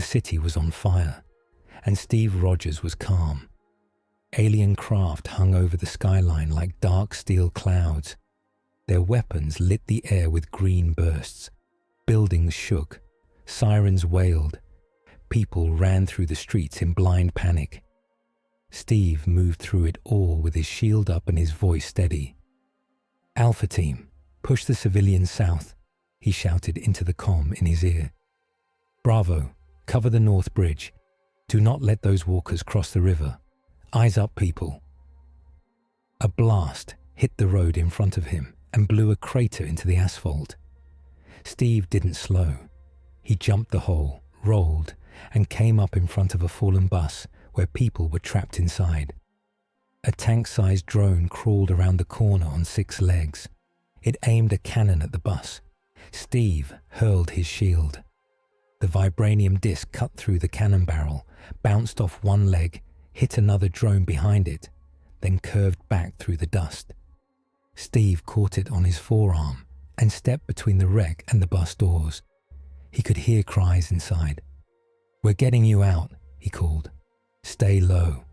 city was on fire, and Steve Rogers was calm. Alien craft hung over the skyline like dark steel clouds. Their weapons lit the air with green bursts. Buildings shook. Sirens wailed. People ran through the streets in blind panic. Steve moved through it all with his shield up and his voice steady. "Alpha Team, push the civilians south," he shouted into the comm in his ear. "Bravo, cover the North Bridge. Do not let those walkers cross the river. Eyes up, people." A blast hit the road in front of him and blew a crater into the asphalt. Steve didn't slow. He jumped the hole, rolled, and came up in front of a fallen bus where people were trapped inside. A tank-sized drone crawled around the corner on 6 legs. It aimed a cannon at the bus. Steve hurled his shield. The vibranium disc cut through the cannon barrel, bounced off one leg, hit another drone behind it, then curved back through the dust. Steve caught it on his forearm and stepped between the wreck and the bus doors. He could hear cries inside. "We're getting you out," he called. "Stay low."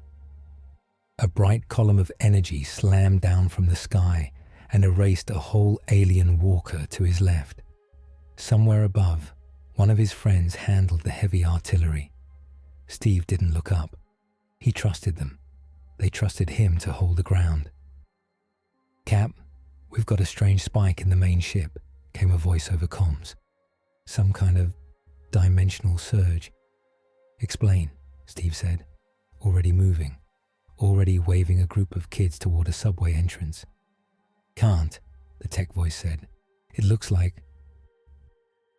A bright column of energy slammed down from the sky and erased a whole alien walker to his left. Somewhere above, one of his friends handled the heavy artillery. Steve didn't look up. He trusted them. They trusted him to hold the ground. "Cap, we've got a strange spike in the main ship," came a voice over comms. "Some kind of dimensional surge." "Explain," Steve said, already moving, already waving a group of kids toward a subway entrance. "Can't," the tech voice said. "It looks like..."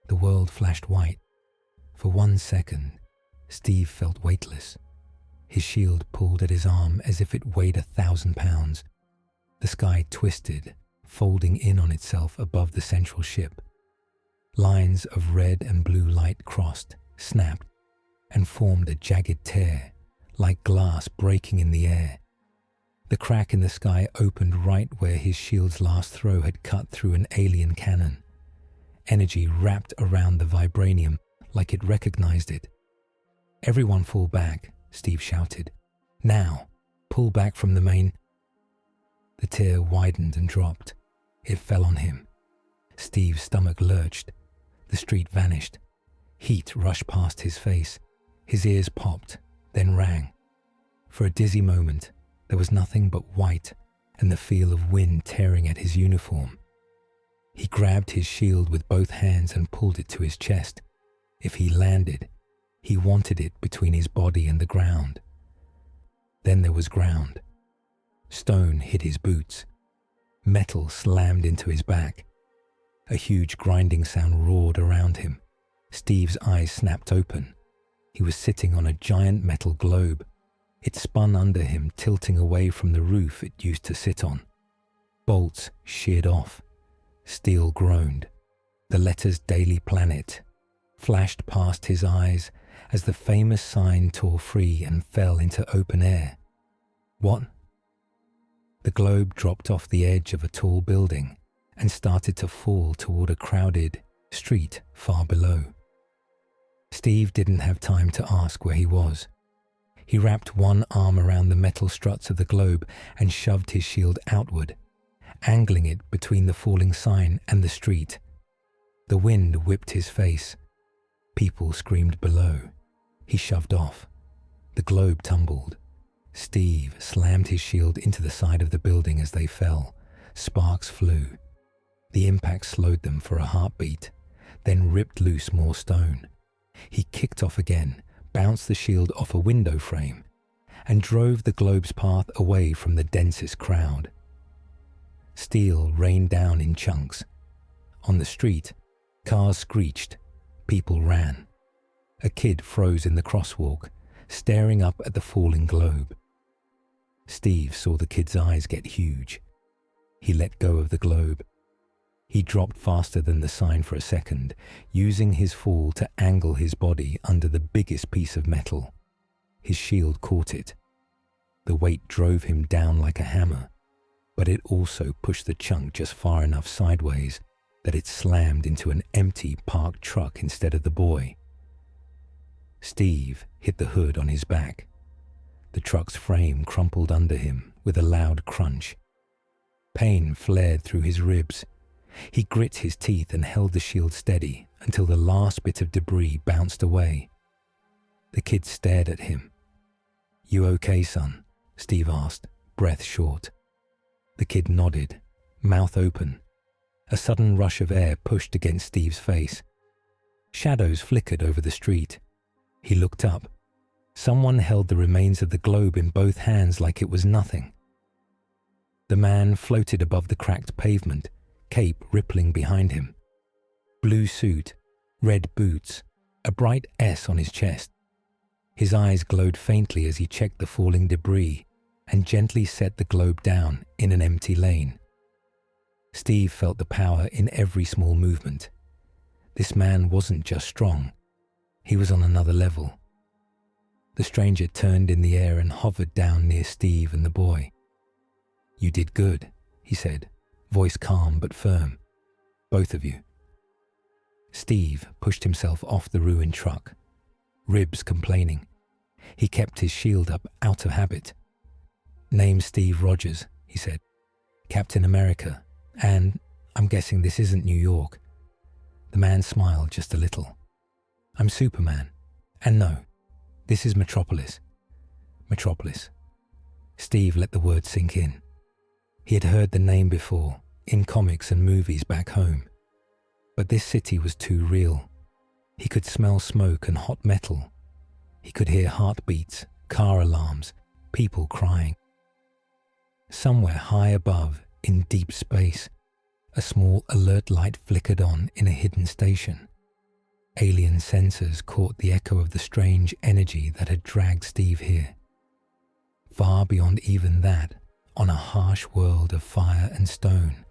The world flashed white. For 1 second, Steve felt weightless. His shield pulled at his arm as if it weighed 1,000 pounds. The sky twisted, folding in on itself above the central ship. Lines of red and blue light crossed, snapped, and formed a jagged tear, like glass breaking in the air. The crack in the sky opened right where his shield's last throw had cut through an alien cannon. Energy wrapped around the vibranium like it recognized it. "Everyone fall back," Steve shouted. "Now! Pull back from the main..." The tear widened and dropped. It fell on him. Steve's stomach lurched. The street vanished. Heat rushed past his face. His ears popped, then rang. For a dizzy moment, there was nothing but white and the feel of wind tearing at his uniform. He grabbed his shield with both hands and pulled it to his chest. If he landed, he wanted it between his body and the ground. Then there was ground. Stone hit his boots. Metal slammed into his back. A huge grinding sound roared around him. Steve's eyes snapped open. He was sitting on a giant metal globe. It spun under him, tilting away from the roof it used to sit on. Bolts sheared off. Steel groaned. The letters Daily Planet flashed past his eyes as the famous sign tore free and fell into open air. What? The globe dropped off the edge of a tall building and started to fall toward a crowded street far below. Steve didn't have time to ask where he was. He wrapped one arm around the metal struts of the globe and shoved his shield outward, angling it between the falling sign and the street. The wind whipped his face. People screamed below. He shoved off. The globe tumbled. Steve slammed his shield into the side of the building as they fell. Sparks flew. The impact slowed them for a heartbeat, then ripped loose more stone. He kicked off again, bounced the shield off a window frame, and drove the globe's path away from the densest crowd. Steel rained down in chunks. On the street, cars screeched. People ran. A kid froze in the crosswalk, staring up at the falling globe. Steve saw the kid's eyes get huge. He let go of the globe. He dropped faster than the sign for a second, using his fall to angle his body under the biggest piece of metal. His shield caught it. The weight drove him down like a hammer, but it also pushed the chunk just far enough sideways that it slammed into an empty parked truck instead of the boy. Steve hit the hood on his back. The truck's frame crumpled under him with a loud crunch. Pain flared through his ribs. He grit his teeth and held the shield steady until the last bit of debris bounced away. The kid stared at him. "You okay, son?" Steve asked, breath short. The kid nodded, mouth open. A sudden rush of air pushed against Steve's face. Shadows flickered over the street. He looked up. Someone held the remains of the globe in both hands like it was nothing. The man floated above the cracked pavement, cape rippling behind him. Blue suit, red boots, a bright S on his chest. His eyes glowed faintly as he checked the falling debris and gently set the globe down in an empty lane. Steve felt the power in every small movement. This man wasn't just strong. He was on another level. The stranger turned in the air and hovered down near Steve and the boy. "You did good," he said, voice calm but firm. "Both of you." Steve pushed himself off the ruined truck, ribs complaining. He kept his shield up out of habit. "Name's Steve Rogers," he said. "Captain America, and I'm guessing this isn't New York." The man smiled just a little. "I'm Superman, and no, this is Metropolis." Metropolis. Steve let the word sink in. He had heard the name before, in comics and movies back home. But this city was too real. He could smell smoke and hot metal. He could hear heartbeats, car alarms, people crying. Somewhere high above, in deep space, a small alert light flickered on in a hidden station. Alien sensors caught the echo of the strange energy that had dragged Steve here. Far beyond even that, on a harsh world of fire and stone,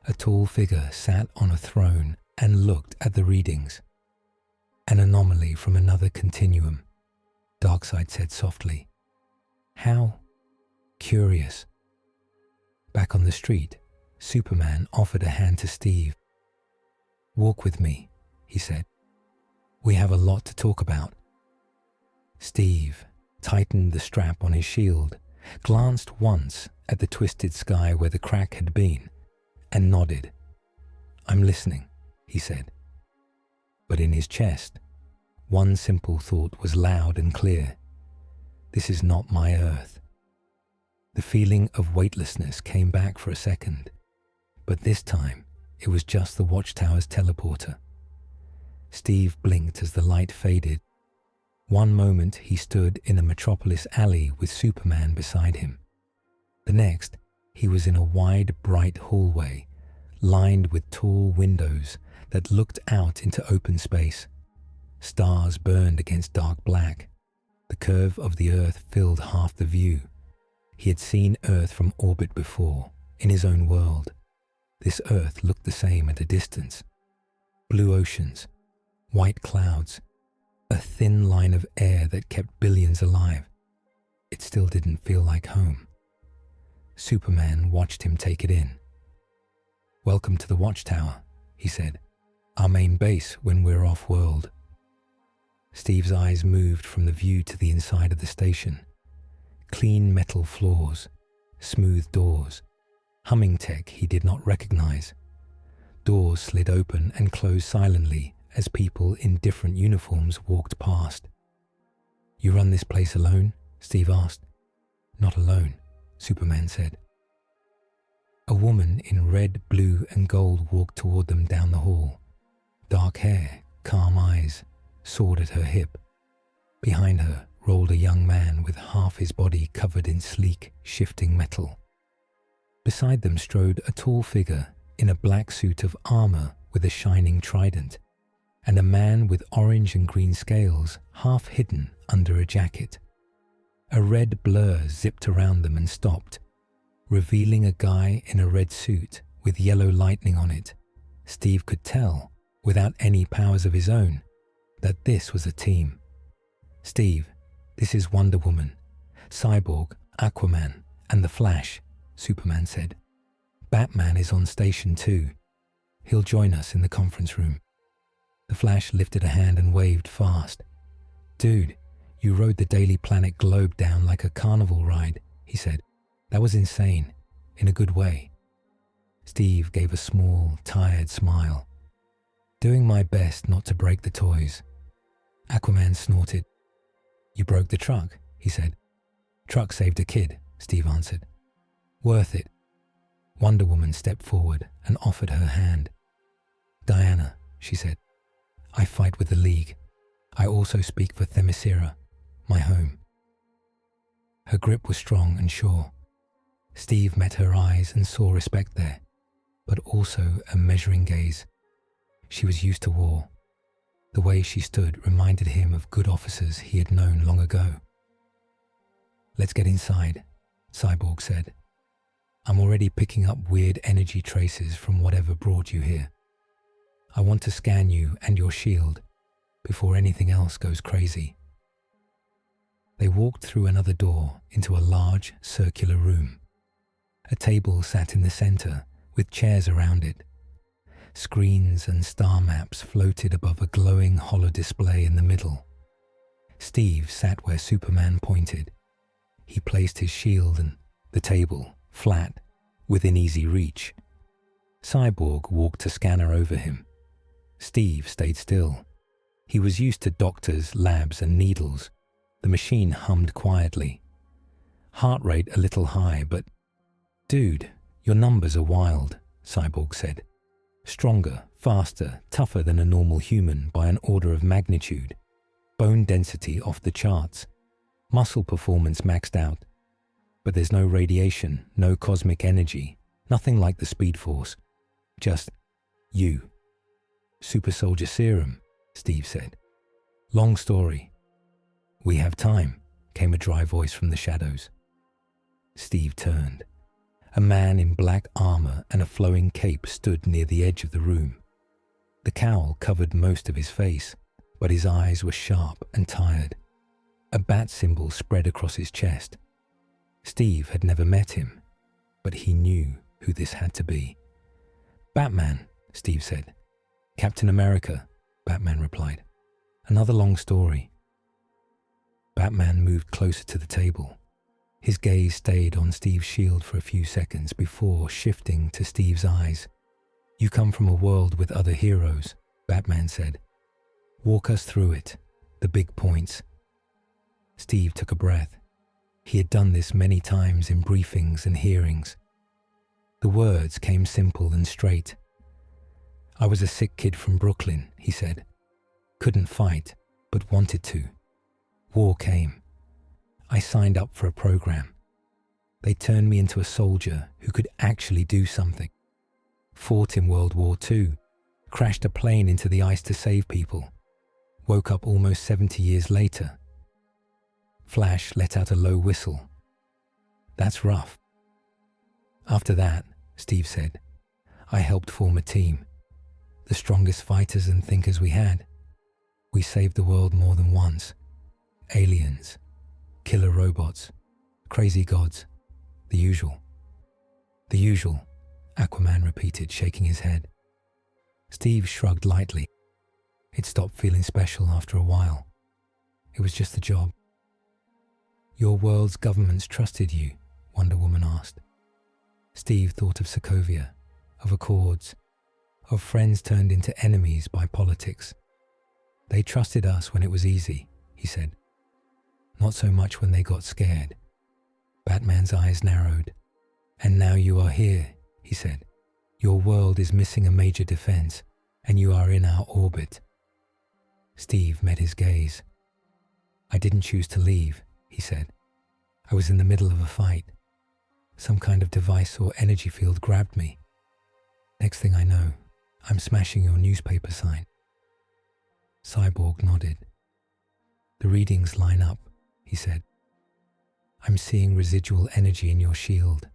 a tall figure sat on a throne and looked at the readings. "An anomaly from another continuum," Darkseid said softly. "How curious." Back on the street, Superman offered a hand to Steve. "Walk with me," he said. "We have a lot to talk about." Steve tightened the strap on his shield, glanced once at the twisted sky where the crack had been, and nodded. "I'm listening," he said. But in his chest, one simple thought was loud and clear. "This is not my Earth." The feeling of weightlessness came back for a second, but this time it was just the Watchtower's teleporter. Steve blinked as the light faded. One moment he stood in a Metropolis alley with Superman beside him. The next, he was in a wide, bright hallway, lined with tall windows that looked out into open space. Stars burned against dark black. The curve of the Earth filled half the view. He had seen Earth from orbit before, in his own world. This Earth looked the same at a distance. Blue oceans, white clouds, a thin line of air that kept billions alive. It still didn't feel like home. Superman watched him take it in. "Welcome to the Watchtower," he said. "Our main base when we're off-world." Steve's eyes moved from the view to the inside of the station. Clean metal floors, smooth doors, humming tech he did not recognize. Doors slid open and closed silently as people in different uniforms walked past. "You run this place alone?" Steve asked. "Not alone," Superman said. A woman in red, blue, and gold walked toward them down the hall. Dark hair, calm eyes, sword at her hip. Behind her rolled a young man with half his body covered in sleek, shifting metal. Beside them strode a tall figure in a black suit of armor with a shining trident, and a man with orange and green scales half hidden under a jacket. A red blur zipped around them and stopped, revealing a guy in a red suit with yellow lightning on it. Steve could tell, without any powers of his own, that this was a team. "Steve, this is Wonder Woman, Cyborg, Aquaman, and the Flash," Superman said. "Batman is on station too. He'll join us in the conference room." The Flash lifted a hand and waved fast. Dude, you rode the Daily Planet globe down like a carnival ride, he said. That was insane, in a good way. Steve gave a small, tired smile. Doing my best not to break the toys. Aquaman snorted. You broke the truck, he said. Truck saved a kid, Steve answered. Worth it. Wonder Woman stepped forward and offered her hand. Diana, she said, I fight with the League. I also speak for Themyscira, my home. Her grip was strong and sure. Steve met her eyes and saw respect there, but also a measuring gaze. She was used to war. The way she stood reminded him of good officers he had known long ago. Let's get inside, Cyborg said. I'm already picking up weird energy traces from whatever brought you here. I want to scan you and your shield before anything else goes crazy. They walked through another door into a large circular room. A table sat in the center with chairs around it. Screens and star maps floated above a glowing hollow display in the middle. Steve sat where Superman pointed. He placed his shield and the table, flat, within easy reach. Cyborg walked a scanner over him. Steve stayed still. He was used to doctors, labs, and needles. The machine hummed quietly. Heart rate a little high, but... Dude, your numbers are wild, Cyborg said. Stronger, faster, tougher than a normal human by an order of magnitude. Bone density off the charts. Muscle performance maxed out. But there's no radiation, no cosmic energy, nothing like the Speed Force. Just you. Super soldier serum, Steve said. Long story. We have time, came a dry voice from the shadows. Steve turned. A man in black armor and a flowing cape stood near the edge of the room. The cowl covered most of his face, but his eyes were sharp and tired. A bat symbol spread across his chest. Steve had never met him, but he knew who this had to be. Batman, Steve said. Captain America, Batman replied. Another long story. Batman moved closer to the table. His gaze stayed on Steve's shield for a few seconds before shifting to Steve's eyes. You come from a world with other heroes, Batman said. Walk us through it, the big points. Steve took a breath. He had done this many times in briefings and hearings. The words came simple and straight. I was a sick kid from Brooklyn, he said. Couldn't fight, but wanted to. War came. I signed up for a program. They turned me into a soldier who could actually do something. Fought in World War II, crashed a plane into the ice to save people. Woke up almost 70 years later. Flash let out a low whistle. That's rough. After that, Steve said, I helped form a team. The strongest fighters and thinkers we had. We saved the world more than once. Aliens. Killer robots, crazy gods, the usual. The usual, Aquaman repeated, shaking his head. Steve shrugged lightly. It stopped feeling special after a while. It was just a job. Your world's governments trusted you, Wonder Woman asked. Steve thought of Sokovia, of Accords, of friends turned into enemies by politics. They trusted us when it was easy, he said. Not so much when they got scared. Batman's eyes narrowed. And now you are here, he said. Your world is missing a major defense, and you are in our orbit. Steve met his gaze. I didn't choose to leave, he said. I was in the middle of a fight. Some kind of device or energy field grabbed me. Next thing I know, I'm smashing your newspaper sign. Cyborg nodded. The readings line up, he said. I'm seeing residual energy in your shield,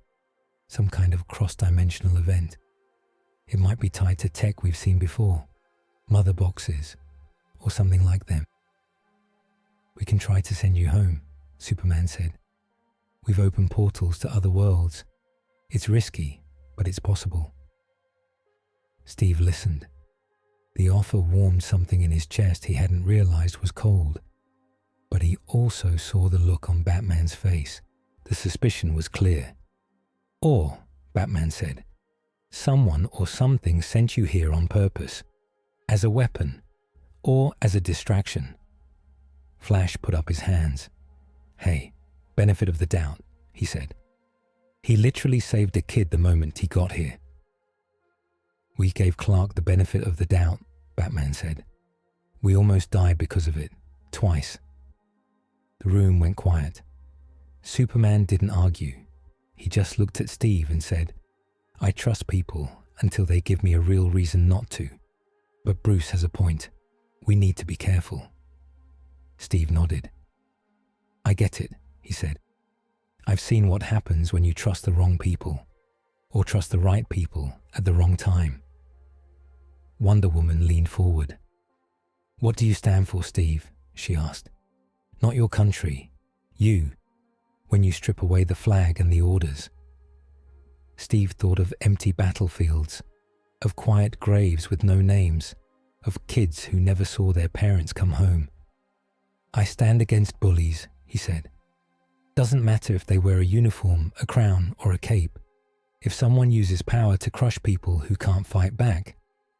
some kind of cross-dimensional event. It might be tied to tech we've seen before, mother boxes, or something like them. We can try to send you home, Superman said. We've opened portals to other worlds. It's risky, but it's possible. Steve listened. The offer warmed something in his chest he hadn't realized was cold. also saw the look on Batman's face. The suspicion was clear. Or, Batman said, someone or something sent you here on purpose, as a weapon, or as a distraction. Flash put up his hands. Hey, benefit of the doubt, he said. He literally saved a kid the moment he got here. We gave Clark the benefit of the doubt, Batman said. We almost died because of it, twice. The room went quiet. Superman didn't argue. He just looked at Steve and said, I trust people until they give me a real reason not to. But Bruce has a point. We need to be careful. Steve nodded. I get it, he said. I've seen what happens when you trust the wrong people, or trust the right people at the wrong time. Wonder Woman leaned forward. What do you stand for, Steve? She asked. Not your country. You, when you strip away the flag and the orders. Steve thought of empty battlefields, of quiet graves with no names, of kids who never saw their parents come home. I stand against bullies, he said. Doesn't matter if they wear a uniform, a crown, or a cape. If someone uses power to crush people who can't fight back,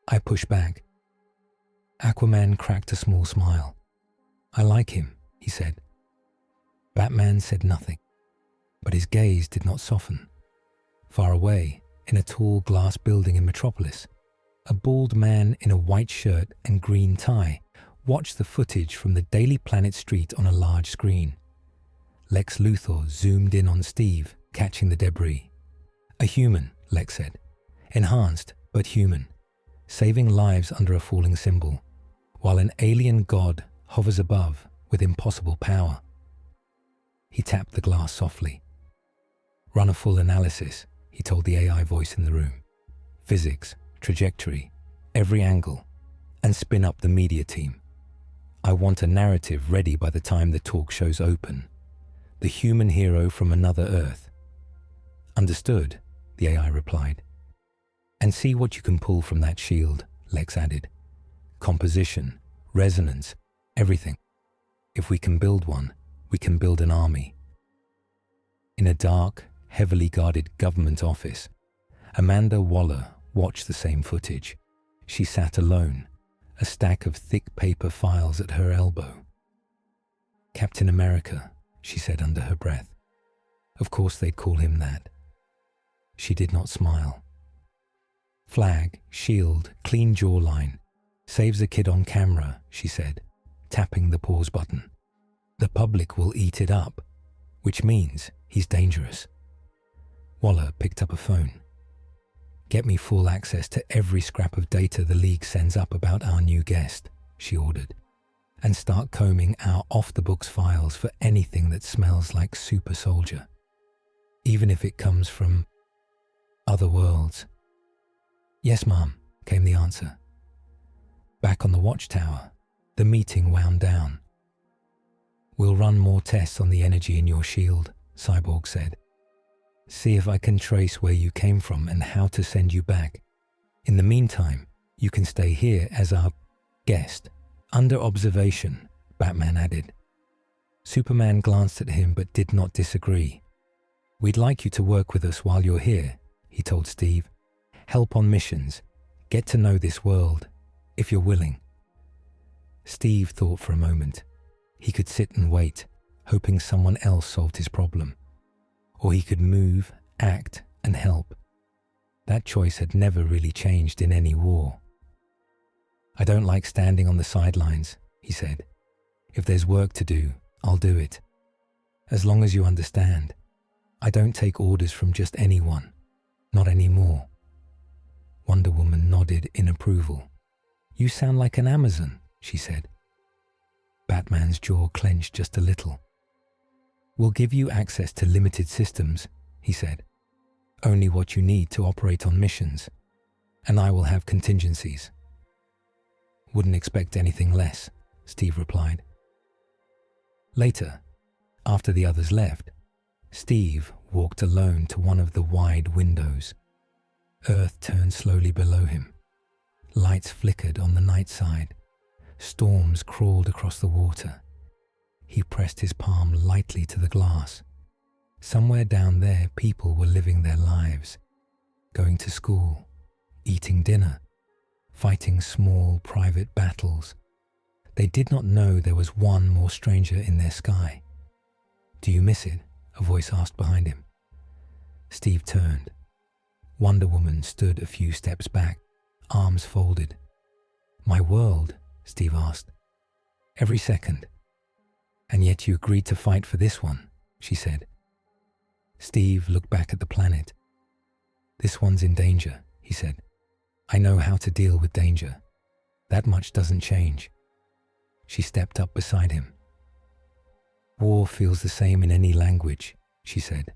I push back. Aquaman cracked a small smile. I like him, he said. Batman said nothing, but his gaze did not soften. Far away, in a tall glass building in Metropolis, a bald man in a white shirt and green tie watched the footage from the Daily Planet street on a large screen. Lex Luthor zoomed in on Steve, catching the debris. A human, Lex said. Enhanced, but human. Saving lives under a falling symbol, while an alien god hovers above with impossible power. He tapped the glass softly. Run a full analysis, he told the AI voice in the room. Physics, trajectory, every angle, and spin up the media team. I want a narrative ready by the time the talk show's open. The human hero from another Earth. Understood, the AI replied. And see what you can pull from that shield, Lex added. Composition, resonance, everything. If we can build one, we can build an army. In a dark, heavily guarded government office, Amanda Waller watched the same footage. She sat alone, a stack of thick paper files at her elbow. Captain America, she said under her breath. Of course they'd call him that. She did not smile. Flag, shield, clean jawline. Saves a kid on camera, she said, tapping the pause button. The public will eat it up, which means he's dangerous. Waller picked up a phone. Get me full access to every scrap of data the League sends up about our new guest, she ordered, and start combing our off-the-books files for anything that smells like super soldier, even if it comes from other worlds. Yes, Mom, came the answer. Back on the watchtower, the meeting wound down. We'll run more tests on the energy in your shield, Cyborg said. See if I can trace where you came from and how to send you back. In the meantime, you can stay here as our guest. Under observation, Batman added. Superman glanced at him but did not disagree. We'd like you to work with us while you're here, he told Steve. Help on missions. Get to know this world, if you're willing. Steve thought for a moment. He could sit and wait, hoping someone else solved his problem. Or he could move, act, and help. That choice had never really changed in any war. I don't like standing on the sidelines, he said. If there's work to do, I'll do it. As long as you understand, I don't take orders from just anyone. Not anymore. Wonder Woman nodded in approval. You sound like an Amazon, she said. Batman's jaw clenched just a little. We'll give you access to limited systems, he said. Only what you need to operate on missions. And I will have contingencies. Wouldn't expect anything less, Steve replied. Later, after the others left, Steve walked alone to one of the wide windows. Earth turned slowly below him. Lights flickered on the night side. Storms crawled across the water. He pressed his palm lightly to the glass. Somewhere down there, people were living their lives, going to school, eating dinner, fighting small private battles. They did not know there was one more stranger in their sky. "Do you miss it?" a voice asked behind him. Steve turned. Wonder Woman stood a few steps back, arms folded. "My world?" Steve asked. "Every second. And yet you agreed to fight for this one," she said. Steve looked back at the planet. "This one's in danger," he said. "I know how to deal with danger. That much doesn't change." She stepped up beside him. "War feels the same in any language," she said.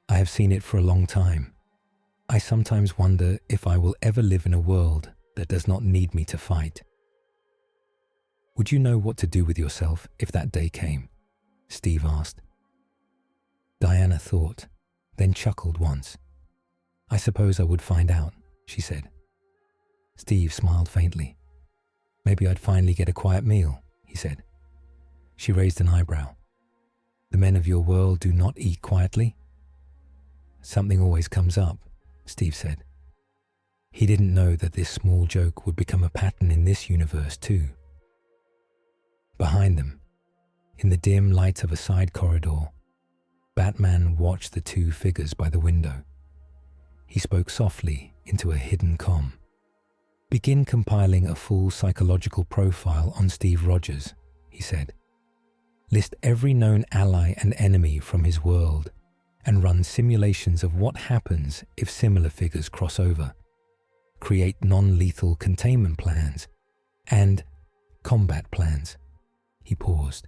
"I have seen it for a long time. I sometimes wonder if I will ever live in a world that does not need me to fight." "Would you know what to do with yourself if that day came?" Steve asked. Diana thought, then chuckled once. "I suppose I would find out," she said. Steve smiled faintly. "Maybe I'd finally get a quiet meal," he said. She raised an eyebrow. "The men of your world do not eat quietly?" "Something always comes up," Steve said. He didn't know that this small joke would become a pattern in this universe too. Behind them, in the dim light of a side corridor, Batman watched the two figures by the window. He spoke softly into a hidden comm. "Begin compiling a full psychological profile on Steve Rogers," he said. "List every known ally and enemy from his world and run simulations of what happens if similar figures cross over. Create non-lethal containment plans and combat plans." He paused.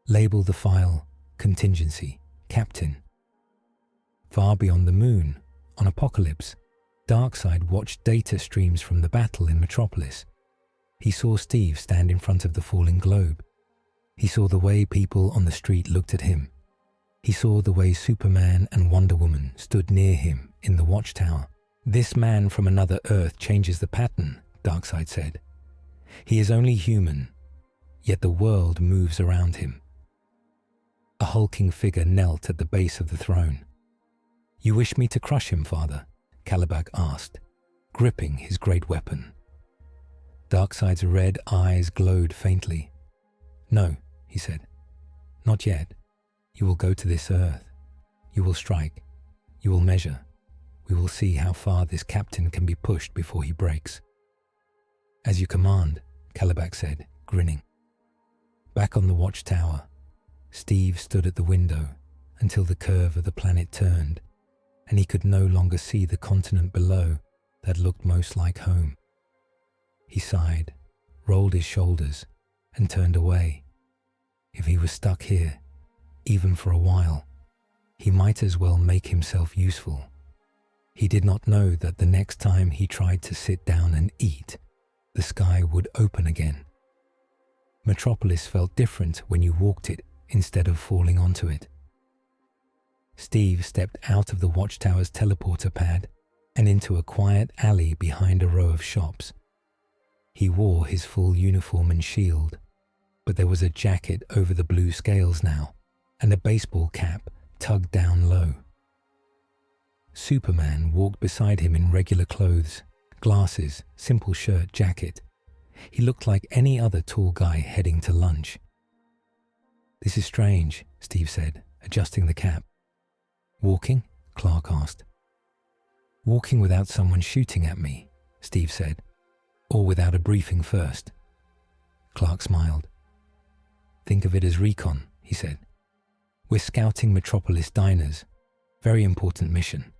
"Label the file Contingency, Captain." Far beyond the moon, on Apocalypse, Darkseid watched data streams from the battle in Metropolis. He saw Steve stand in front of the falling globe. He saw the way people on the street looked at him. He saw the way Superman and Wonder Woman stood near him in the watchtower. "This man from another Earth changes the pattern," Darkseid said. "He is only human, yet the world moves around him." A hulking figure knelt at the base of the throne. "You wish me to crush him, Father?" Kalibak asked, gripping his great weapon. Darkseid's red eyes glowed faintly. "No," he said. "Not yet. You will go to this Earth. You will strike. You will measure. We will see how far this captain can be pushed before he breaks." "As you command," Kalibak said, grinning. Back on the watchtower, Steve stood at the window until the curve of the planet turned, and he could no longer see the continent below that looked most like home. He sighed, rolled his shoulders, and turned away. If he was stuck here, even for a while, he might as well make himself useful. He did not know that the next time he tried to sit down and eat, the sky would open again. Metropolis felt different when you walked it instead of falling onto it. Steve stepped out of the watchtower's teleporter pad and into a quiet alley behind a row of shops. He wore his full uniform and shield, but there was a jacket over the blue scales now, and a baseball cap tugged down low. Superman walked beside him in regular clothes, glasses, simple shirt, jacket. He looked like any other tall guy heading to lunch. "This is strange," Steve said, adjusting the cap. "Walking?" Clark asked. "Walking without someone shooting at me," Steve said, "or without a briefing first." Clark smiled. "Think of it as recon," he said. "We're scouting Metropolis diners. Very important mission."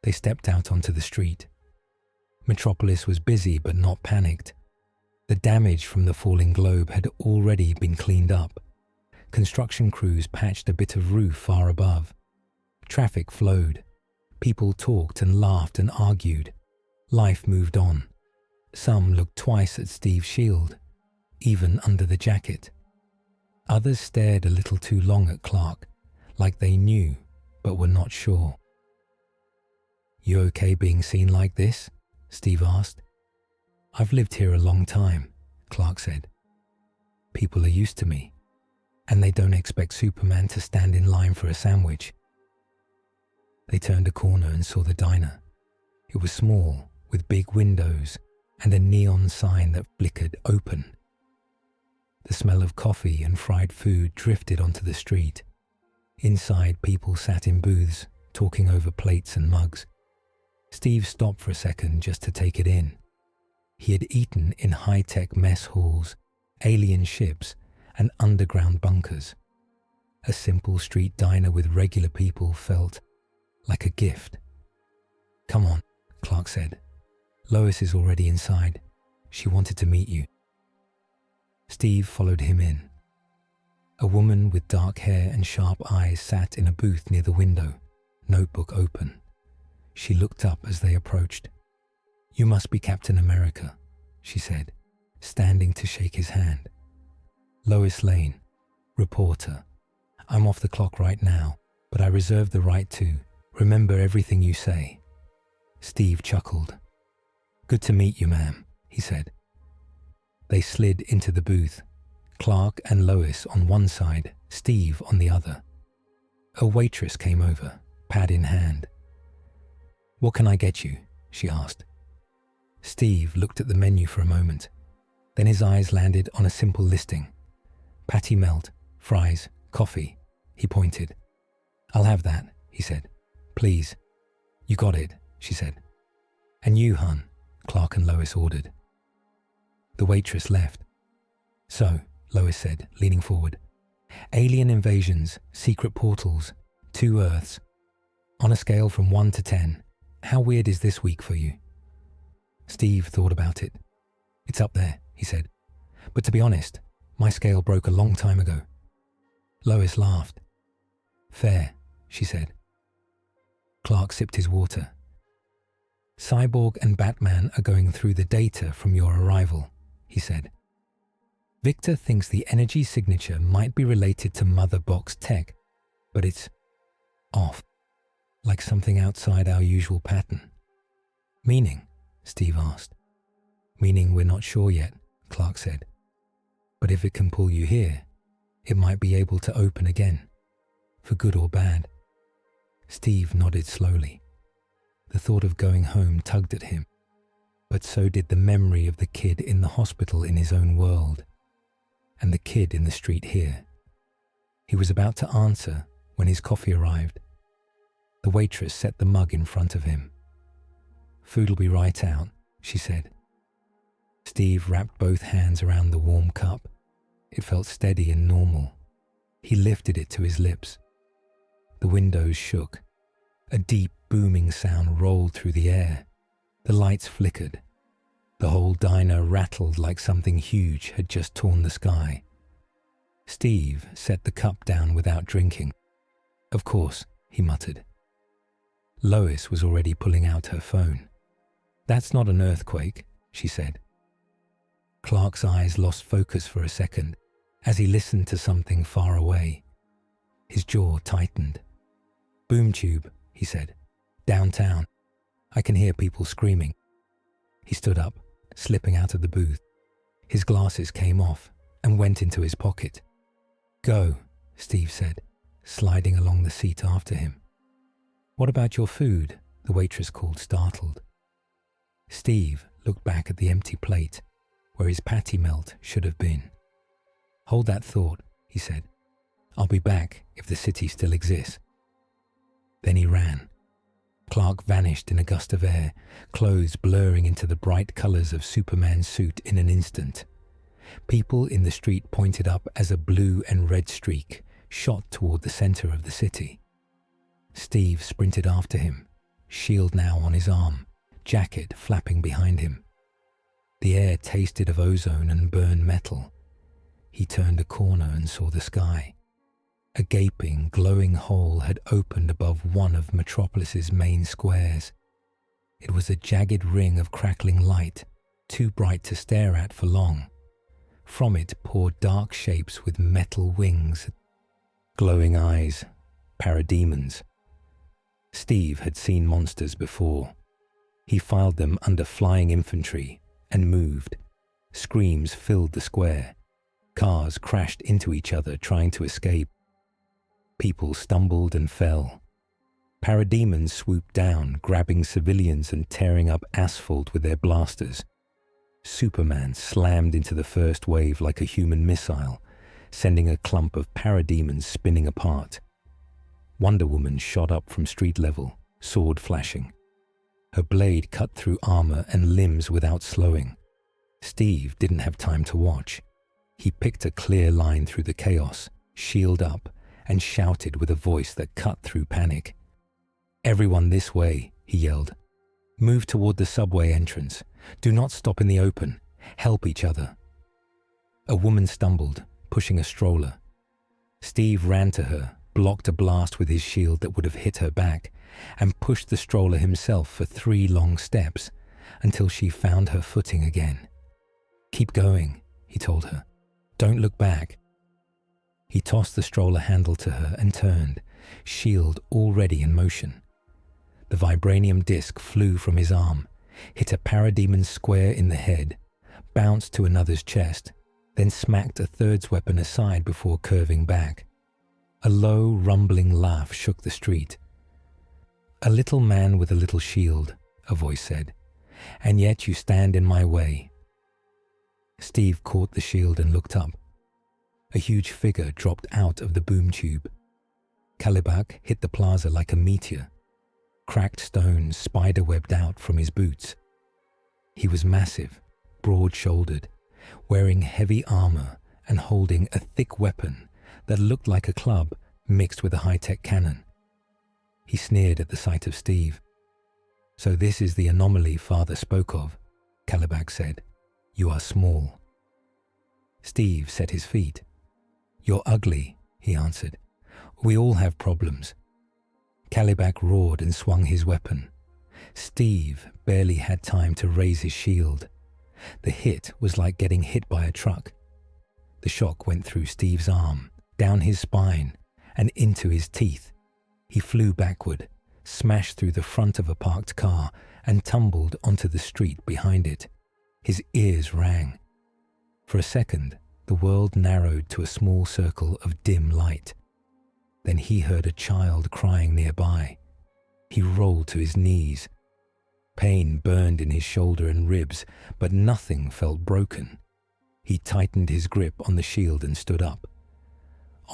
They stepped out onto the street. Metropolis was busy but not panicked. The damage from the falling globe had already been cleaned up. Construction crews patched a bit of roof far above. Traffic flowed. People talked and laughed and argued. Life moved on. Some looked twice at Steve's shield, even under the jacket. Others stared a little too long at Clark, like they knew but were not sure. "You okay being seen like this?" Steve asked. "I've lived here a long time," Clark said. People are used to me, and they don't expect Superman to stand in line for a sandwich. They turned a corner and saw the diner. It was small, with big windows and a neon sign that flickered open. The smell of coffee and fried food drifted onto the street. Inside, people sat in booths, talking over plates and mugs. Steve stopped for a second just to take it in. He had eaten in high-tech mess halls, alien ships, and underground bunkers. A simple street diner with regular people felt like a gift. "Come on," Clark said. "Lois is already inside. She wanted to meet you." Steve followed him in. A woman with dark hair and sharp eyes sat in a booth near the window, notebook open. She looked up as they approached. "You must be Captain America," she said, standing to shake his hand. "Lois Lane, reporter. I'm off the clock right now, but I reserve the right to remember everything you say." Steve chuckled. "Good to meet you, ma'am," he said. They slid into the booth, Clark and Lois on one side, Steve on the other. A waitress came over, pad in hand. "What can I get you?" she asked. Steve looked at the menu for a moment. Then his eyes landed on a simple listing. "Patty melt, fries, coffee," he pointed. "I'll have that," he said. "Please." "You got it," she said. "And you, hun," Clark and Lois ordered. The waitress left. "So," Lois said, leaning forward. "Alien invasions, secret portals, 2 Earths. On a scale from 1 to 10, how weird is this week for you?" Steve thought about it. "It's up there," he said. "But to be honest, my scale broke a long time ago." Lois laughed. "Fair," she said. Clark sipped his water. "Cyborg and Batman are going through the data from your arrival," he said. "Victor thinks the energy signature might be related to Mother Box tech, but it's off, like something outside our usual pattern." "Meaning?" Steve asked. "Meaning we're not sure yet," Clark said. "But if it can pull you here, it might be able to open again, for good or bad." Steve nodded slowly. The thought of going home tugged at him, but so did the memory of the kid in the hospital in his own world, and the kid in the street here. He was about to answer when his coffee arrived. The waitress set the mug in front of him. "Food'll be right out," she said. Steve wrapped both hands around the warm cup. It felt steady and normal. He lifted it to his lips. The windows shook. A deep, booming sound rolled through the air. The lights flickered. The whole diner rattled like something huge had just torn the sky. Steve set the cup down without drinking. "Of course," he muttered. Lois was already pulling out her phone. "That's not an earthquake," she said. Clark's eyes lost focus for a second as he listened to something far away. His jaw tightened. "Boom tube," he said. "Downtown. I can hear people screaming." He stood up, slipping out of the booth. His glasses came off and went into his pocket. "Go," Steve said, sliding along the seat after him. "What about your food?" the waitress called, startled. Steve looked back at the empty plate where his patty melt should have been. "Hold that thought," he said. "I'll be back if the city still exists." Then he ran. Clark vanished in a gust of air, clothes blurring into the bright colors of Superman's suit in an instant. People in the street pointed up as a blue and red streak shot toward the center of the city. Steve sprinted after him, shield now on his arm, jacket flapping behind him. The air tasted of ozone and burned metal. He turned a corner and saw the sky. A gaping, glowing hole had opened above one of Metropolis's main squares. It was a jagged ring of crackling light, too bright to stare at for long. From it poured dark shapes with metal wings, glowing eyes, parademons. Steve had seen monsters before. He filed them under flying infantry and moved. Screams filled the square. Cars crashed into each other trying to escape. People stumbled and fell. Parademons swooped down, grabbing civilians and tearing up asphalt with their blasters. Superman slammed into the first wave like a human missile, sending a clump of parademons spinning apart. Wonder Woman shot up from street level, sword flashing. Her blade cut through armor and limbs without slowing. Steve didn't have time to watch. He picked a clear line through the chaos, shield up, and shouted with a voice that cut through panic. "Everyone this way," he yelled. "Move toward the subway entrance. Do not stop in the open. Help each other." A woman stumbled, pushing a stroller. Steve ran to her, blocked a blast with his shield that would have hit her back, and pushed the stroller himself for 3 long steps until she found her footing again. "Keep going," he told her. "Don't look back." He tossed the stroller handle to her and turned, shield already in motion. The vibranium disc flew from his arm, hit a parademon square in the head, bounced to another's chest, then smacked a third's weapon aside before curving back. A low, rumbling laugh shook the street. "A little man with a little shield," a voice said, "and yet you stand in my way." Steve caught the shield and looked up. A huge figure dropped out of the boom tube. Kalibak hit the plaza like a meteor. Cracked stones spider-webbed out from his boots. He was massive, broad-shouldered, wearing heavy armor and holding a thick weapon that looked like a club mixed with a high-tech cannon. He sneered at the sight of Steve. "So this is the anomaly Father spoke of," Kalibak said. "You are small." Steve set his feet. "You're ugly," he answered. "We all have problems." Kalibak roared and swung his weapon. Steve barely had time to raise his shield. The hit was like getting hit by a truck. The shock went through Steve's arm, down his spine, and into his teeth. He flew backward, smashed through the front of a parked car, and tumbled onto the street behind it. His ears rang. For a second, the world narrowed to a small circle of dim light. Then he heard a child crying nearby. He rolled to his knees. Pain burned in his shoulder and ribs, but nothing felt broken. He tightened his grip on the shield and stood up.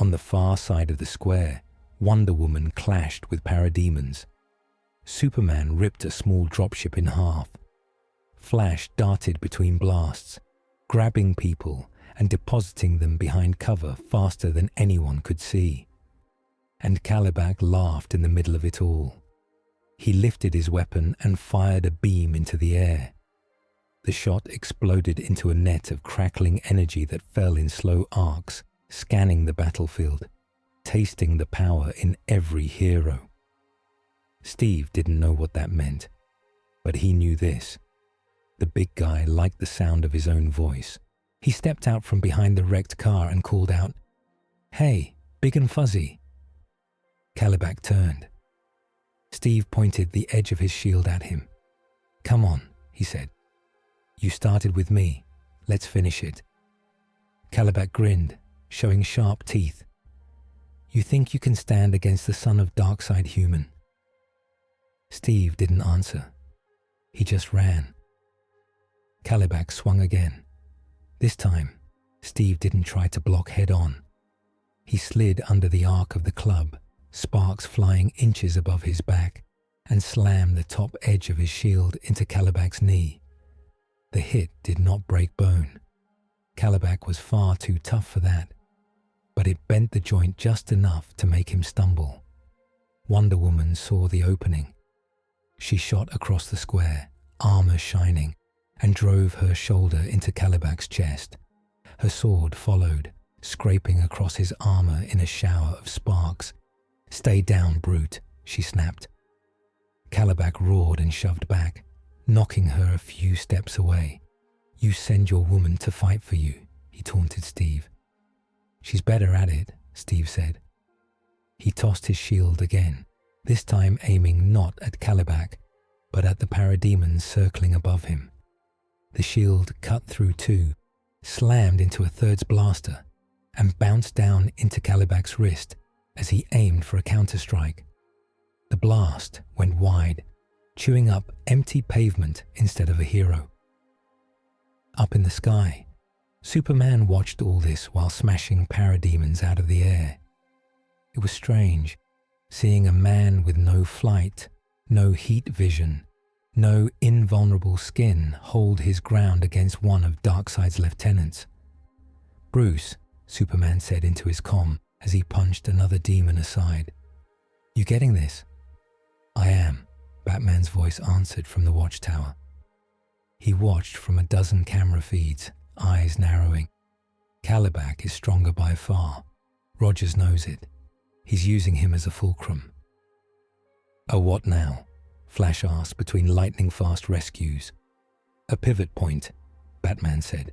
On the far side of the square, Wonder Woman clashed with parademons. Superman ripped a small dropship in half. Flash darted between blasts, grabbing people and depositing them behind cover faster than anyone could see. And Kalibak laughed in the middle of it all. He lifted his weapon and fired a beam into the air. The shot exploded into a net of crackling energy that fell in slow arcs, scanning the battlefield, tasting the power in every hero. Steve didn't know what that meant, but he knew this. The big guy liked the sound of his own voice. He stepped out from behind the wrecked car and called out, "Hey, Big and Fuzzy." Kalibak turned. Steve pointed the edge of his shield at him. "Come on," he said. "You started with me. Let's finish it." Kalibak grinned, showing sharp teeth. "You think you can stand against the son of Darkseid Human?" Steve didn't answer. He just ran. Kalibak swung again. This time, Steve didn't try to block head-on. He slid under the arc of the club, sparks flying inches above his back, and slammed the top edge of his shield into Kalibak's knee. The hit did not break bone. Kalibak was far too tough for that, but it bent the joint just enough to make him stumble. Wonder Woman saw the opening. She shot across the square, armor shining, and drove her shoulder into Kalibak's chest. Her sword followed, scraping across his armor in a shower of sparks. "Stay down, brute," she snapped. Kalibak roared and shoved back, knocking her a few steps away. "You send your woman to fight for you," he taunted Steve. "She's better at it," Steve said. He tossed his shield again, this time aiming not at Kalibak, but at the parademons circling above him. The shield cut through too, slammed into a third's blaster, and bounced down into Kalibak's wrist as he aimed for a counterstrike. The blast went wide, chewing up empty pavement instead of a hero. Up in the sky, Superman watched all this while smashing parademons out of the air. It was strange, seeing a man with no flight, no heat vision, no invulnerable skin hold his ground against one of Darkseid's lieutenants. "Bruce," Superman said into his comm as he punched another demon aside. "You getting this?" "I am," Batman's voice answered from the watchtower. He watched from a dozen camera feeds, eyes narrowing. Kalibak is stronger by far. Rogers knows it. He's using him as a fulcrum. "A what now?" Flash asked between lightning-fast rescues. "A pivot point," Batman said.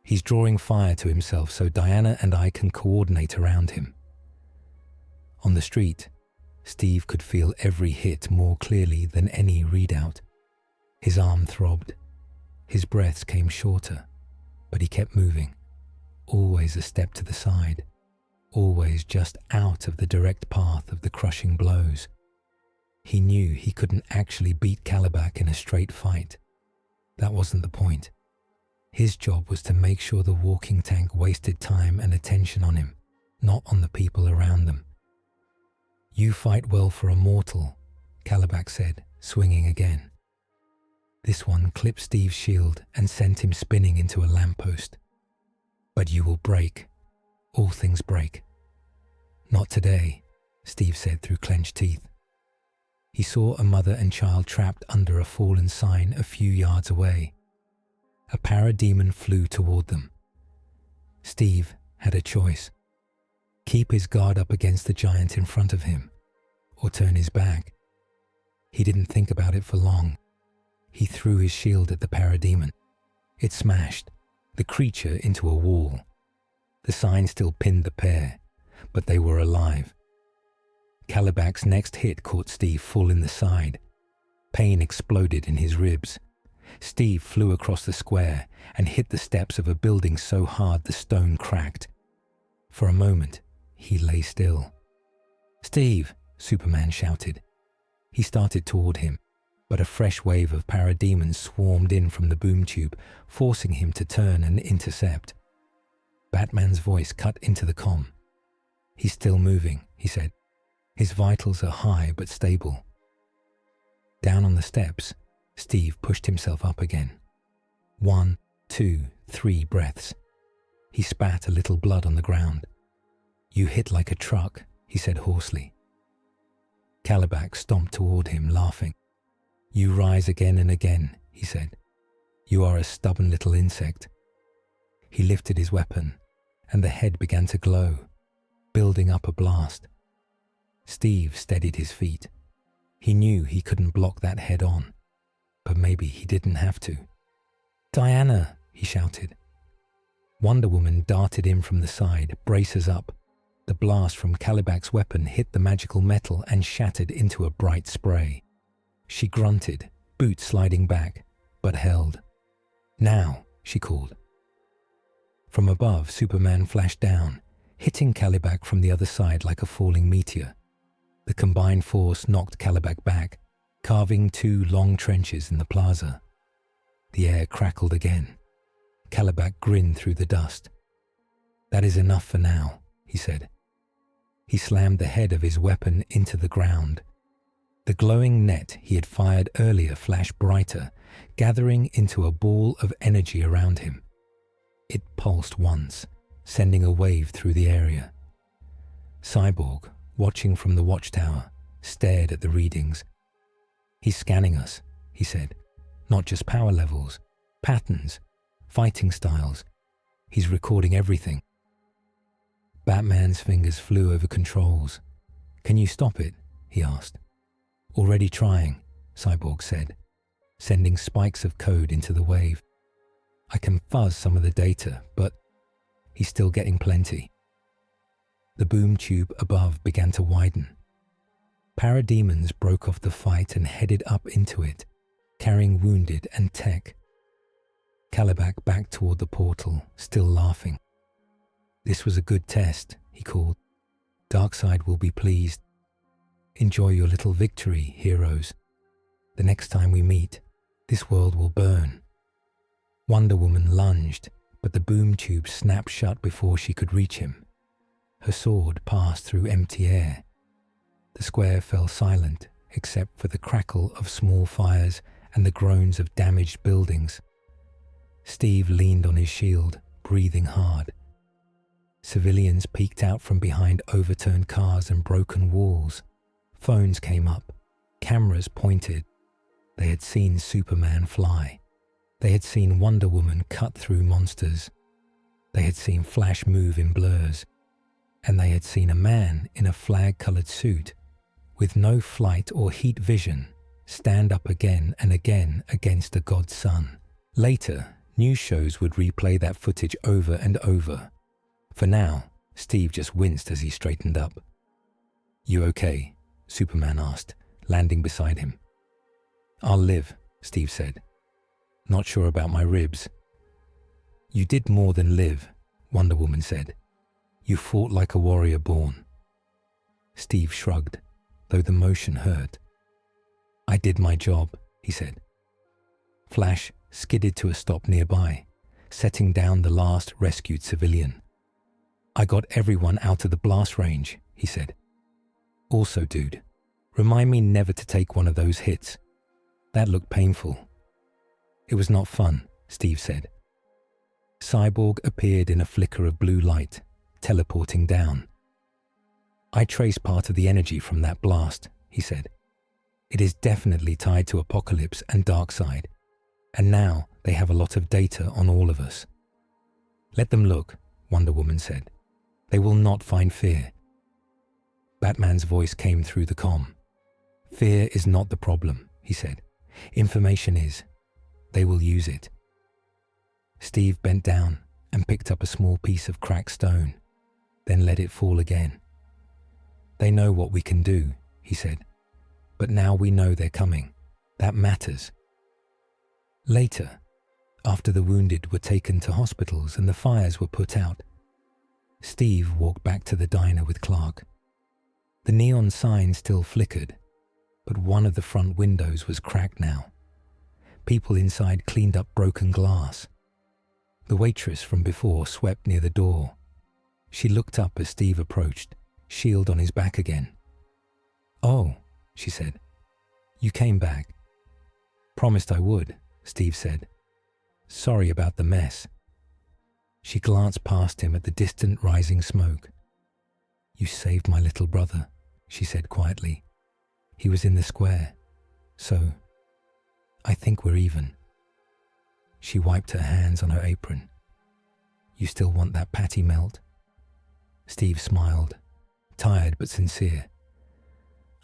"He's drawing fire to himself so Diana and I can coordinate around him." On the street, Steve could feel every hit more clearly than any readout. His arm throbbed. His breaths came shorter, but he kept moving, always a step to the side, always just out of the direct path of the crushing blows. He knew he couldn't actually beat Kalibak in a straight fight. That wasn't the point. His job was to make sure the walking tank wasted time and attention on him, not on the people around them. "You fight well for a mortal," Kalibak said, swinging again. This one clipped Steve's shield and sent him spinning into a lamppost. "But you will break. All things break." "Not today," Steve said through clenched teeth. He saw a mother and child trapped under a fallen sign a few yards away. A parademon flew toward them. Steve had a choice. Keep his guard up against the giant in front of him, or turn his back. He didn't think about it for long. He threw his shield at the parademon. It smashed, the creature into a wall. The sign still pinned the pair, but they were alive. Kalibak's next hit caught Steve full in the side. Pain exploded in his ribs. Steve flew across the square and hit the steps of a building so hard the stone cracked. For a moment, he lay still. "Steve!" Superman shouted. He started toward him, but a fresh wave of parademons swarmed in from the boom tube, forcing him to turn and intercept. Batman's voice cut into the comm. "He's still moving," he said. "His vitals are high but stable." Down on the steps, Steve pushed himself up again. 1, 2, 3 breaths. He spat a little blood on the ground. "You hit like a truck," he said hoarsely. Kalibak stomped toward him, laughing. "You rise again and again," he said. "You are a stubborn little insect." He lifted his weapon, and the head began to glow, building up a blast. Steve steadied his feet. He knew he couldn't block that head on, but maybe he didn't have to. "Diana!" he shouted. Wonder Woman darted in from the side, braces up. The blast from Kalibak's weapon hit the magical metal and shattered into a bright spray. She grunted, boots sliding back, but held. "Now!" she called. From above, Superman flashed down, hitting Kalibak from the other side like a falling meteor. The combined force knocked Kalibak back, carving 2 long trenches in the plaza. The air crackled again. Kalibak grinned through the dust. "That is enough for now," he said. He slammed the head of his weapon into the ground. The glowing net he had fired earlier flashed brighter, gathering into a ball of energy around him. It pulsed once, sending a wave through the area. Cyborg, watching from the watchtower, stared at the readings. "He's scanning us," he said. "Not just power levels, patterns, fighting styles. He's recording everything." Batman's fingers flew over controls. "Can you stop it?" he asked. "Already trying," Cyborg said, sending spikes of code into the wave. "I can fuzz some of the data, but he's still getting plenty." The boom tube above began to widen. Parademons broke off the fight and headed up into it, carrying wounded and tech. Calibac backed toward the portal, still laughing. "This was a good test," he called. "Darkseid will be pleased. Enjoy your little victory, heroes. The next time we meet, this world will burn." Wonder Woman lunged, but the boom tube snapped shut before she could reach him. Her sword passed through empty air. The square fell silent, except for the crackle of small fires and the groans of damaged buildings. Steve leaned on his shield, breathing hard. Civilians peeked out from behind overturned cars and broken walls. Phones came up. Cameras pointed. They had seen Superman fly. They had seen Wonder Woman cut through monsters. They had seen Flash move in blurs. And they had seen a man in a flag-colored suit, with no flight or heat vision, stand up again and again against a god's sun. Later, news shows would replay that footage over and over. For now, Steve just winced as he straightened up. "You okay?" Superman asked, landing beside him. "I'll live," Steve said. "Not sure about my ribs." "You did more than live," Wonder Woman said. "You fought like a warrior born." Steve shrugged, though the motion hurt. "I did my job," he said. Flash skidded to a stop nearby, setting down the last rescued civilian. "I got everyone out of the blast range," he said. "Also, dude, remind me never to take one of those hits. That looked painful." "It was not fun," Steve said. Cyborg appeared in a flicker of blue light, teleporting down. "I traced part of the energy from that blast," he said. "It is definitely tied to Apocalypse and Darkseid, and now they have a lot of data on all of us." "Let them look," Wonder Woman said. "They will not find fear." Batman's voice came through the comm. "Fear is not the problem," he said. "Information is. They will use it." Steve bent down and picked up a small piece of cracked stone, then let it fall again. "They know what we can do," he said. "But now we know they're coming. That matters." Later, after the wounded were taken to hospitals and the fires were put out, Steve walked back to the diner with Clark. The neon sign still flickered, but one of the front windows was cracked now. People inside cleaned up broken glass. The waitress from before swept near the door. She looked up as Steve approached, shield on his back again. "Oh," she said. "You came back." "Promised I would," Steve said. "Sorry about the mess." She glanced past him at the distant rising smoke. "You saved my little brother," she said quietly. "He was in the square. So, I think we're even." She wiped her hands on her apron. "You still want that patty melt?" Steve smiled, tired but sincere.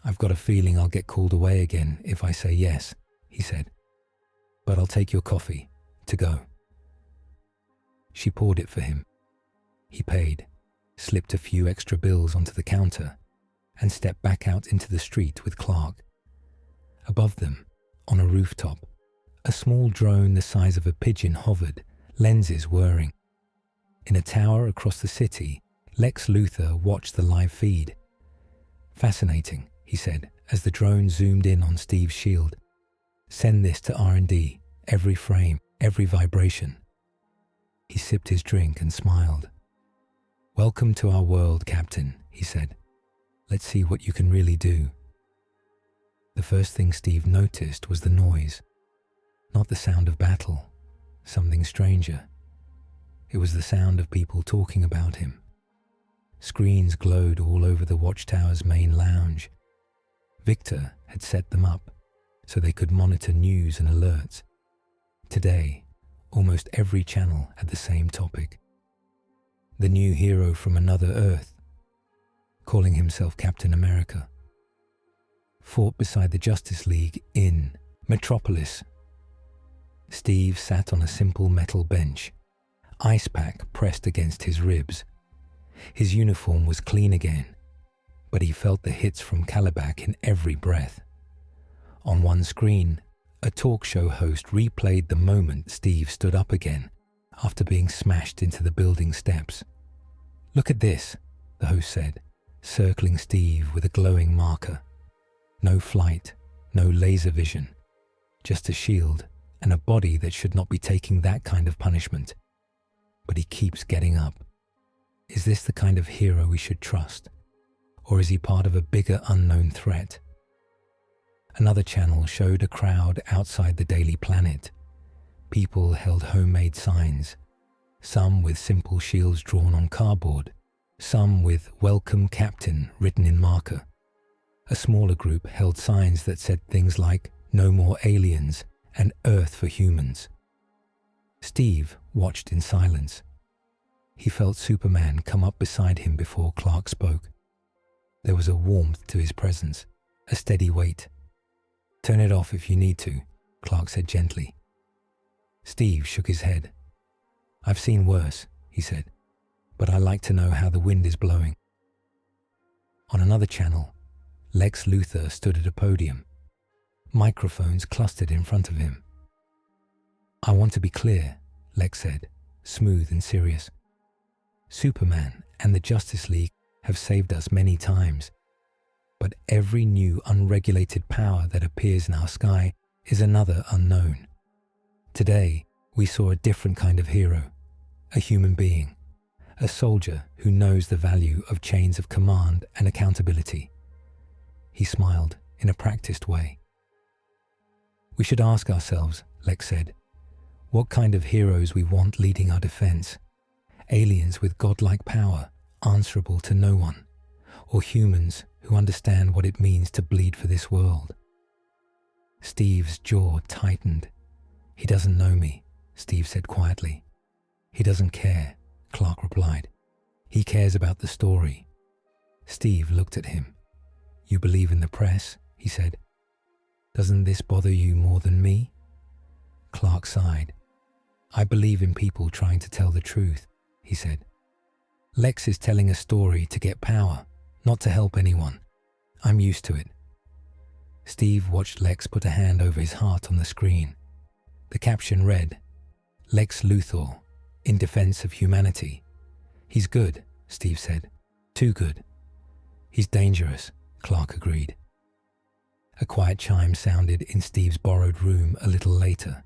"I've got a feeling I'll get called away again if I say yes," he said. "But I'll take your coffee, to go." She poured it for him. He paid, slipped a few extra bills onto the counter, and stepped back out into the street with Clark. Above them, on a rooftop, a small drone the size of a pigeon hovered, lenses whirring. In a tower across the city, Lex Luthor watched the live feed. "Fascinating," he said as the drone zoomed in on Steve's shield. "Send this to R&D, every frame, every vibration." He sipped his drink and smiled. "Welcome to our world, Captain," he said. "Let's see what you can really do." The first thing Steve noticed was the noise. Not the sound of battle, something stranger. It was the sound of people talking about him. Screens glowed all over the Watchtower's main lounge. Victor had set them up so they could monitor news and alerts. Today, almost every channel had the same topic. The new hero from another Earth, calling himself Captain America, fought beside the Justice League in Metropolis. Steve sat on a simple metal bench, ice pack pressed against his ribs. His uniform was clean again, but he felt the hits from Calibac in every breath. On one screen, a talk show host replayed the moment Steve stood up again after being smashed into the building steps. "Look at this," the host said, circling Steve with a glowing marker. No flight, no laser vision, just a shield and a body that should not be taking that kind of punishment. But he keeps getting up. Is this the kind of hero we should trust? Or is he part of a bigger unknown threat? Another channel showed a crowd outside the Daily Planet. People held homemade signs, some with simple shields drawn on cardboard, some with "Welcome Captain" written in marker. A smaller group held signs that said things like "No more aliens" and "Earth for humans." Steve watched in silence. He felt Superman come up beside him before Clark spoke. There was a warmth to his presence, a steady weight. "Turn it off if you need to," Clark said gently. Steve shook his head. "I've seen worse," he said, "but I like to know how the wind is blowing." On another channel, Lex Luthor stood at a podium. Microphones clustered in front of him. "I want to be clear," Lex said, smooth and serious. "Superman and the Justice League have saved us many times. But every new unregulated power that appears in our sky is another unknown. Today, we saw a different kind of hero, a human being, a soldier who knows the value of chains of command and accountability." He smiled in a practiced way. "We should ask ourselves," Lex said, "what kind of heroes we want leading our defense. Aliens with godlike power, answerable to no one, or humans who understand what it means to bleed for this world." Steve's jaw tightened. "He doesn't know me," Steve said quietly. "He doesn't care," Clark replied. "He cares about the story." Steve looked at him. "You believe in the press," he said. "Doesn't this bother you more than me?" Clark sighed. "I believe in people trying to tell the truth," he said. "Lex is telling a story to get power, not to help anyone. I'm used to it." Steve watched Lex put a hand over his heart on the screen. The caption read, "Lex Luthor, in defense of humanity." "He's good," Steve said. "Too good." "He's dangerous," Clark agreed. A quiet chime sounded in Steve's borrowed room a little later.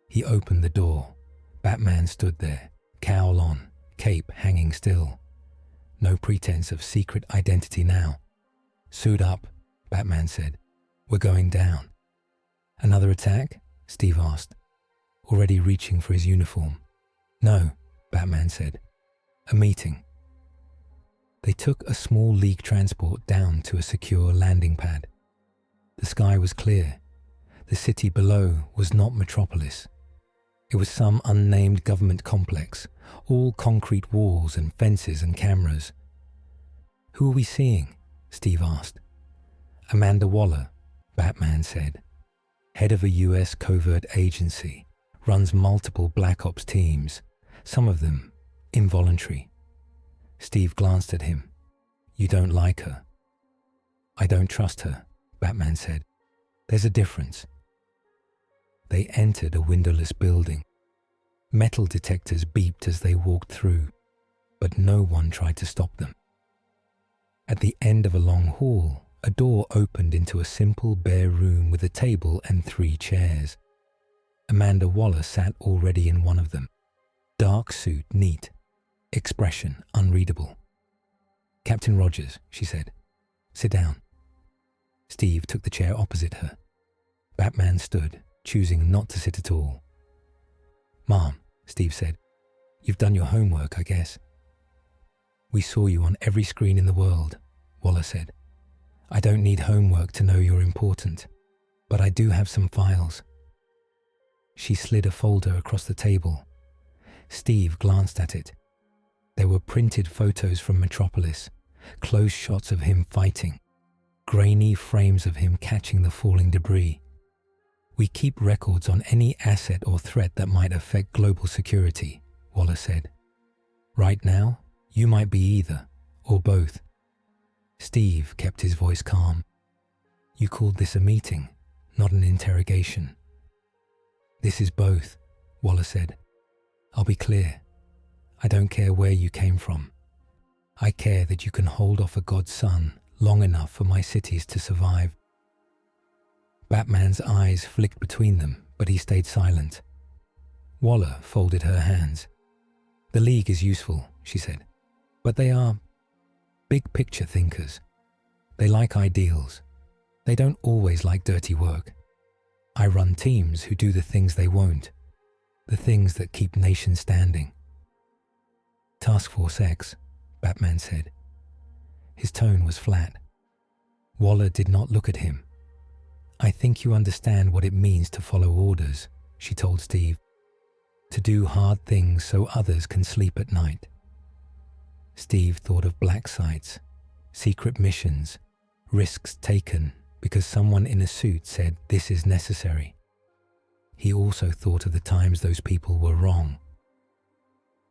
He opened the door. Batman stood there, cowl on, cape hanging still. No pretense of secret identity now. "Suit up," Batman said. "We're going down." "Another attack?" Steve asked, already reaching for his uniform. "No," Batman said. "A meeting." They took a small League transport down to a secure landing pad. The sky was clear. The city below was not Metropolis. It was some unnamed government complex, all concrete walls and fences and cameras. "Who are we seeing?" Steve asked. "Amanda Waller," Batman said. "Head of a US covert agency, runs multiple Black Ops teams, some of them involuntary." Steve glanced at him. "You don't like her?" "I don't trust her," Batman said. "There's a difference." They entered a windowless building. Metal detectors beeped as they walked through, but no one tried to stop them. At the end of a long hall, a door opened into a simple bare room with a table and 3 chairs. Amanda Waller sat already in one of them. Dark suit, neat. Expression unreadable. "Captain Rogers," she said. "Sit down." Steve took the chair opposite her. Batman stood, choosing not to sit at all. "Mom," Steve said, "you've done your homework, I guess." "We saw you on every screen in the world," Waller said. "I don't need homework to know you're important, but I do have some files." She slid a folder across the table. Steve glanced at it. There were printed photos from Metropolis, close shots of him fighting, grainy frames of him catching the falling debris. "We keep records on any asset or threat that might affect global security," Waller said. "Right now, you might be either, or both." Steve kept his voice calm. "You called this a meeting, not an interrogation," This is both, Waller said. I'll be clear. I don't care where you came from. I care that you can hold off a god's son long enough for my cities to survive. Batman's eyes flicked between them, but he stayed silent. Waller folded her hands. The League is useful, she said, but they are big-picture thinkers. They like ideals. They don't always like dirty work. I run teams who do the things they won't, the things that keep nations standing. Task Force X, Batman said. His tone was flat. Waller did not look at him. I think you understand what it means to follow orders, she told Steve. To do hard things so others can sleep at night. Steve thought of black sites, secret missions, risks taken because someone in a suit said this is necessary. He also thought of the times those people were wrong.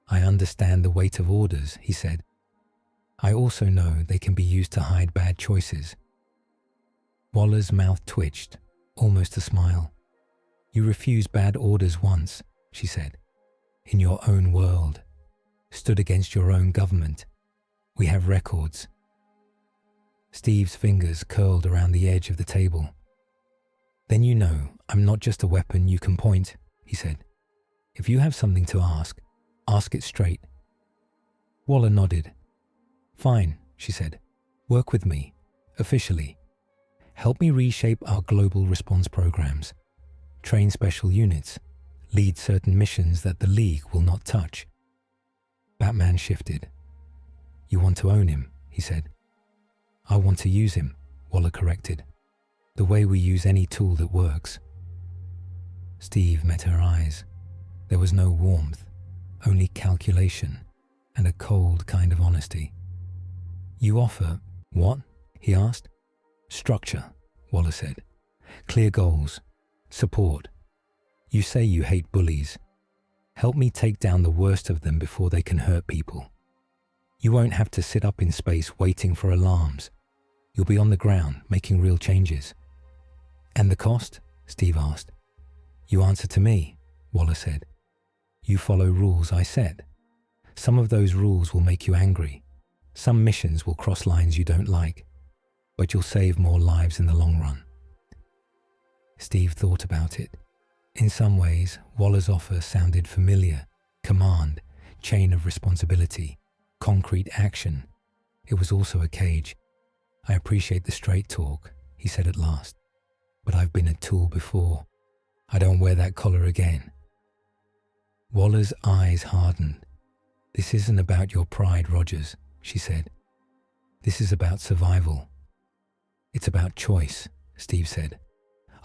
I understand the weight of orders, he said. I also know they can be used to hide bad choices. Waller's mouth twitched, almost a smile. You refused bad orders once, she said. In your own world. Stood against your own government. We have records. Steve's fingers curled around the edge of the table. Then you know I'm not just a weapon you can point, he said. If you have something to ask it straight. Waller nodded. Fine, she said. Work with me, officially. Help me reshape our global response programs. Train special units. Lead certain missions that the League will not touch. Batman shifted. You want to own him, he said. I want to use him, Waller corrected. The way we use any tool that works. Steve met her eyes. There was no warmth, only calculation and a cold kind of honesty. You offer what? He asked. Structure, Waller said. Clear goals. Support. You say you hate bullies. Help me take down the worst of them before they can hurt people. You won't have to sit up in space waiting for alarms. You'll be on the ground making real changes. And the cost? Steve asked. You answer to me, Waller said. You follow rules I set. Some of those rules will make you angry. Some missions will cross lines you don't like. But you'll save more lives in the long run. Steve thought about it. In some ways, Waller's offer sounded familiar. Command, chain of responsibility, concrete action. It was also a cage. I appreciate the straight talk, he said at last. But I've been a tool before. I don't wear that collar again. Waller's eyes hardened. This isn't about your pride, Rogers, she said. This is about survival. It's about choice, Steve said.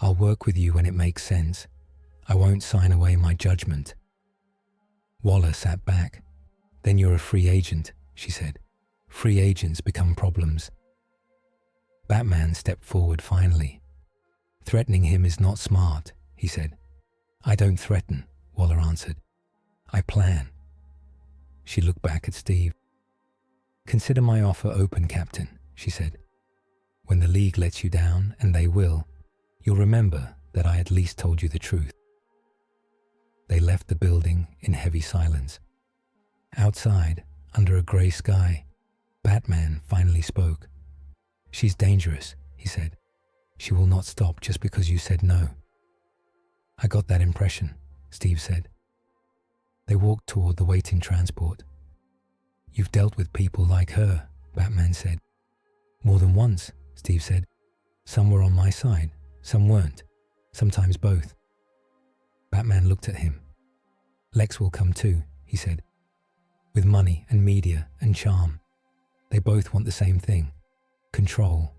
I'll work with you when it makes sense. I won't sign away my judgment. Waller sat back. Then you're a free agent, she said. Free agents become problems. Batman stepped forward finally. Threatening him is not smart, he said. I don't threaten, Waller answered. I plan. She looked back at Steve. Consider my offer open, Captain, she said. When the League lets you down, and they will, you'll remember that I at least told you the truth. They left the building in heavy silence. Outside, under a grey sky, Batman finally spoke. She's dangerous, he said. She will not stop just because you said no. I got that impression, Steve said. They walked toward the waiting transport. You've dealt with people like her, Batman said. More than once, Steve said. Some were on my side, some weren't, sometimes both. Batman looked at him. Lex will come too, he said. With money and media and charm. They both want the same thing. Control.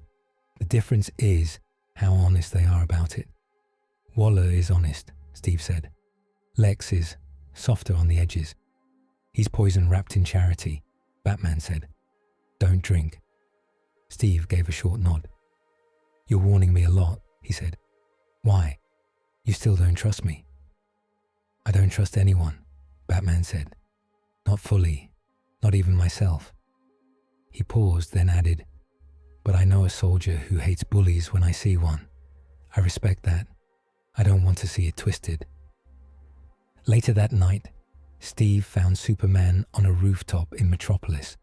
The difference is how honest they are about it. Waller is honest, Steve said. Lex is softer on the edges. He's poison wrapped in charity, Batman said. Don't drink. Steve gave a short nod. You're warning me a lot, he said. Why? You still don't trust me. I don't trust anyone, Batman said. Not fully, not even myself. He paused, then added, but I know a soldier who hates bullies when I see one. I respect that. I don't want to see it twisted. Later that night, Steve found Superman on a rooftop in Metropolis.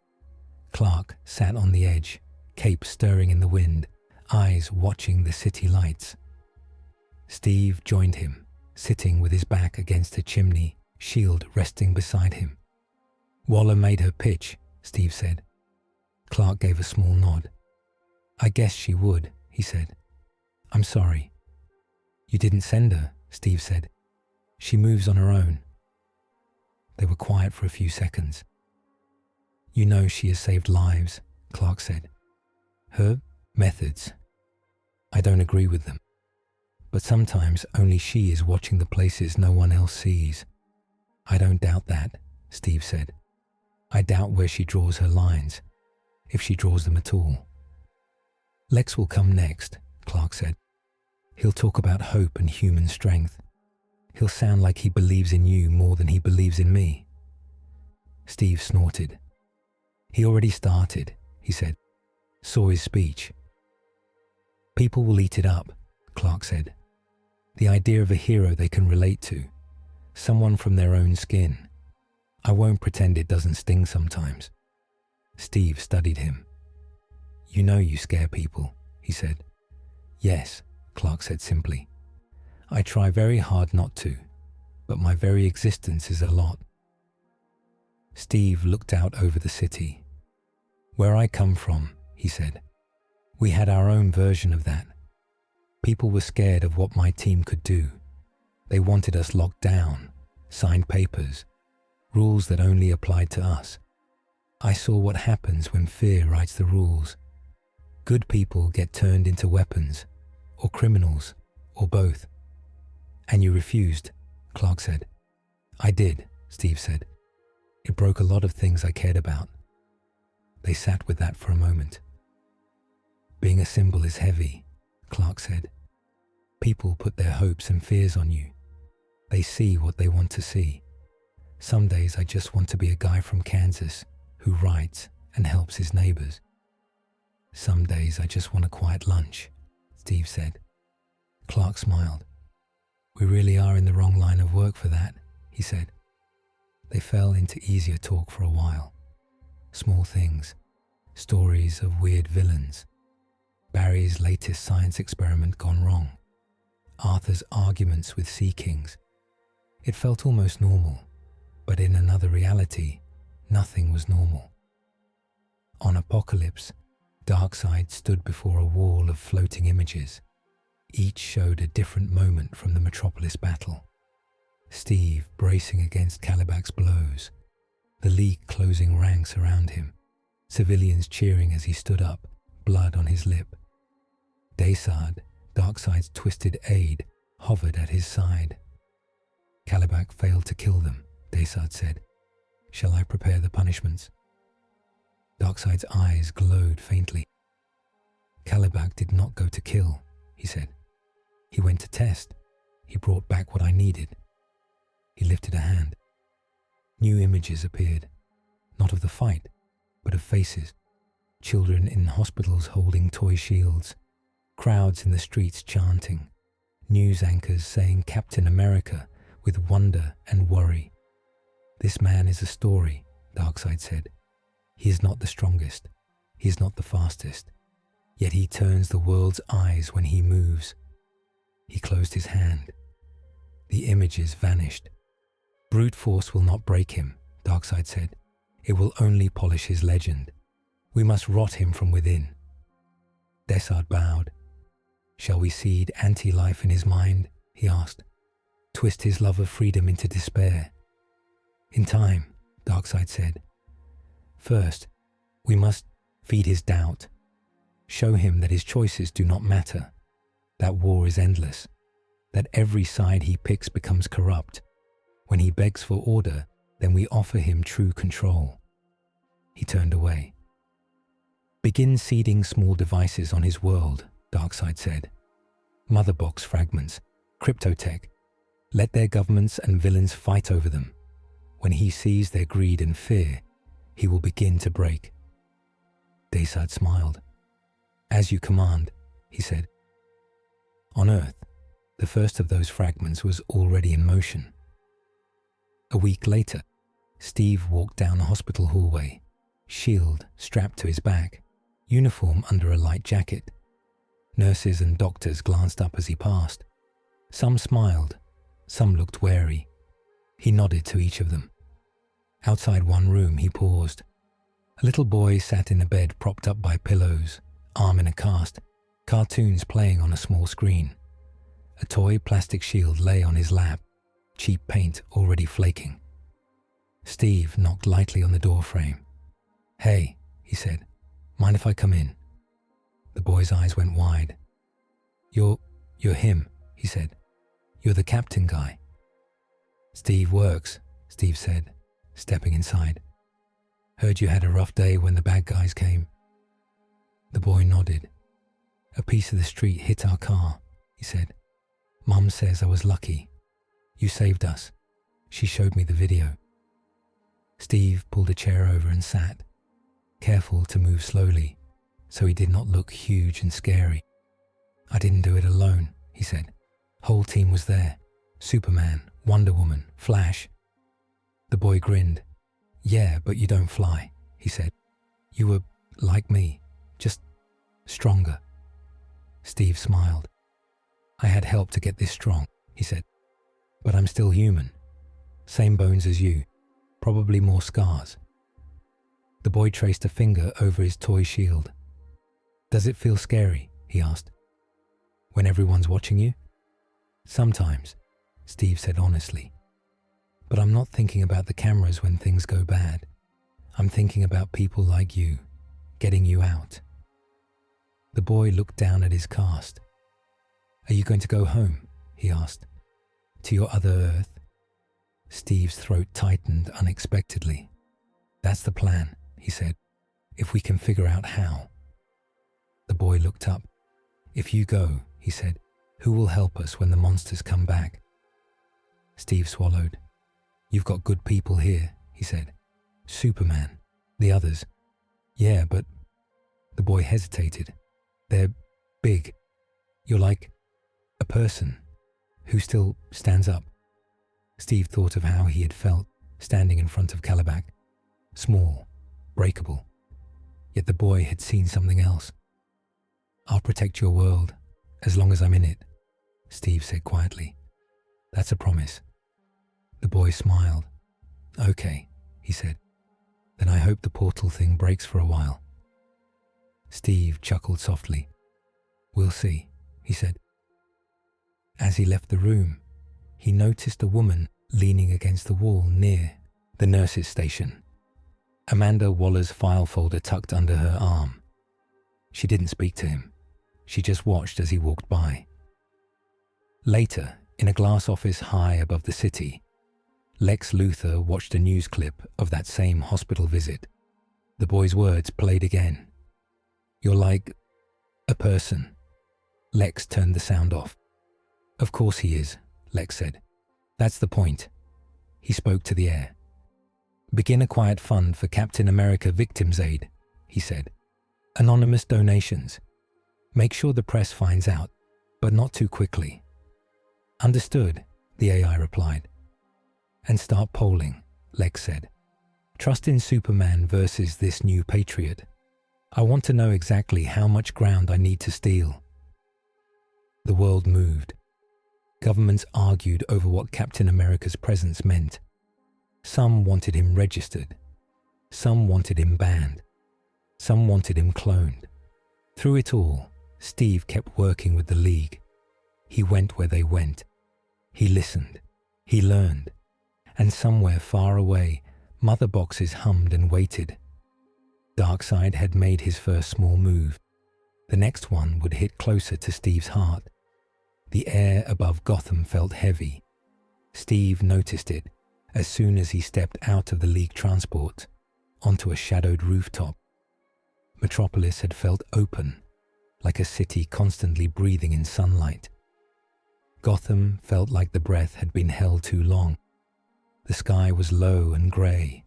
Clark sat on the edge, cape stirring in the wind, eyes watching the city lights. Steve joined him, sitting with his back against a chimney, shield resting beside him. "Waller made her pitch," Steve said. Clark gave a small nod. "I guess she would," he said. "I'm sorry." "You didn't send her," Steve said. "She moves on her own." They were quiet for a few seconds. "You know she has saved lives," Clark said. "Her methods, I don't agree with them. But sometimes only she is watching the places no one else sees." "I don't doubt that," Steve said. "I doubt where she draws her lines, if she draws them at all." "Lex will come next," Clark said. "He'll talk about hope and human strength. He'll sound like he believes in you more than he believes in me." Steve snorted. "He already started," he said. "Saw his speech." "People will eat it up," Clark said. "The idea of a hero they can relate to, someone from their own skin. I won't pretend it doesn't sting sometimes." Steve studied him. "You know you scare people," he said. "Yes," Clark said simply. "I try very hard not to, but my very existence is a lot." Steve looked out over the city. "Where I come from," he said, "we had our own version of that. People were scared of what my team could do. They wanted us locked down, signed papers, rules that only applied to us. I saw what happens when fear writes the rules. Good people get turned into weapons, or criminals, or both." "And you refused," Clark said. "I did," Steve said. "It broke a lot of things I cared about." They sat with that for a moment. "Being a symbol is heavy," Clark said. "People put their hopes and fears on you. They see what they want to see. Some days I just want to be a guy from Kansas who writes and helps his neighbors. Some days I just want a quiet lunch," Steve said. Clark smiled. "We really are in the wrong line of work for that," he said. They fell into easier talk for a while. Small things, stories of weird villains, Barry's latest science experiment gone wrong, Arthur's arguments with sea kings. It felt almost normal, but in another reality, nothing was normal. On Apocalypse, Darkseid stood before a wall of floating images. Each showed a different moment from the Metropolis battle. Steve bracing against Kalibak's blows, the League closing ranks around him, civilians cheering as he stood up, blood on his lip. Desard, Darkseid's twisted aide, hovered at his side. "Kalibak failed to kill them," Desard said. "Shall I prepare the punishments?" Darkseid's eyes glowed faintly. "Kalibak did not go to kill," he said. "He went to test. He brought back what I needed." He lifted a hand. New images appeared, not of the fight, but of faces. Children in hospitals holding toy shields, crowds in the streets chanting, news anchors saying Captain America with wonder and worry. "This man is a story," Darkseid said. "He is not the strongest. He is not the fastest. Yet he turns the world's eyes when he moves." He closed his hand. The images vanished. "Brute force will not break him," Darkseid said. "It will only polish his legend. We must rot him from within." Desard bowed. "Shall we seed anti-life in his mind?" he asked. "Twist his love of freedom into despair?" "In time," Darkseid said. "First, we must feed his doubt. Show him that his choices do not matter, that war is endless, that every side he picks becomes corrupt. When he begs for order, then we offer him true control." He turned away. "Begin seeding small devices on his world," Darkseid said. "Motherbox fragments, cryptotech. Let their governments and villains fight over them. When he sees their greed and fear, he will begin to break." Desard smiled. "As you command," he said. On Earth, the first of those fragments was already in motion. A week later, Steve walked down a hospital hallway, shield strapped to his back, uniform under a light jacket. Nurses and doctors glanced up as he passed. Some smiled, some looked wary. He nodded to each of them. Outside one room, he paused. A little boy sat in a bed propped up by pillows, arm in a cast, cartoons playing on a small screen. A toy plastic shield lay on his lap, cheap paint already flaking. Steve knocked lightly on the door frame. "Hey," he said, "mind if I come in?" The boy's eyes went wide. You're him," he said. "You're the captain guy." "Steve works," Steve said, stepping inside. "Heard you had a rough day when the bad guys came." The boy nodded. "A piece of the street hit our car," he said. "Mum says I was lucky. You saved us. She showed me the video." Steve pulled a chair over and sat, careful to move slowly, so he did not look huge and scary. "I didn't do it alone," he said. "Whole team was there. Superman, Wonder Woman, Flash." The boy grinned. "Yeah, but you don't fly," he said. "You were like me, just stronger." Steve smiled. "I had help to get this strong," he said. "But I'm still human. Same bones as you, probably more scars." The boy traced a finger over his toy shield. "Does it feel scary?" he asked. "When everyone's watching you?" "Sometimes," Steve said honestly. "But I'm not thinking about the cameras when things go bad. I'm thinking about people like you, getting you out." The boy looked down at his cast. "Are you going to go home?" he asked. "To your other Earth?" Steve's throat tightened unexpectedly. "That's the plan," he said, "if we can figure out how." The boy looked up. "If you go," he said, "who will help us when the monsters come back?" Steve swallowed. "You've got good people here," he said. "Superman, the others." "Yeah, but..." The boy hesitated. "They're big. You're like a person who still stands up." Steve thought of how he had felt standing in front of Kalibak. Small, breakable. Yet the boy had seen something else. "I'll protect your world as long as I'm in it," Steve said quietly. "That's a promise." The boy smiled. "Okay," he said. "Then I hope the portal thing breaks for a while." Steve chuckled softly. "We'll see," he said. As he left the room, he noticed a woman leaning against the wall near the nurse's station. Amanda Waller's file folder tucked under her arm. She didn't speak to him. She just watched as he walked by. Later, in a glass office high above the city, Lex Luthor watched a news clip of that same hospital visit. The boy's words played again. "You're like a person." Lex turned the sound off. "Of course he is," Lex said. "That's the point." He spoke to the air. "Begin a quiet fund for Captain America Victims Aid," he said. "Anonymous donations. Make sure the press finds out, but not too quickly." "Understood," the AI replied. "And start polling," Lex said. "Trust in Superman versus this new patriot. I want to know exactly how much ground I need to steal." The world moved. Governments argued over what Captain America's presence meant. Some wanted him registered. Some wanted him banned. Some wanted him cloned. Through it all, Steve kept working with the League. He went where they went. He listened. He learned. And somewhere far away, mother boxes hummed and waited. Darkseid had made his first small move. The next one would hit closer to Steve's heart. The air above Gotham felt heavy. Steve noticed it as soon as he stepped out of the League transport onto a shadowed rooftop. Metropolis had felt open, like a city constantly breathing in sunlight. Gotham felt like the breath had been held too long. The sky was low and grey.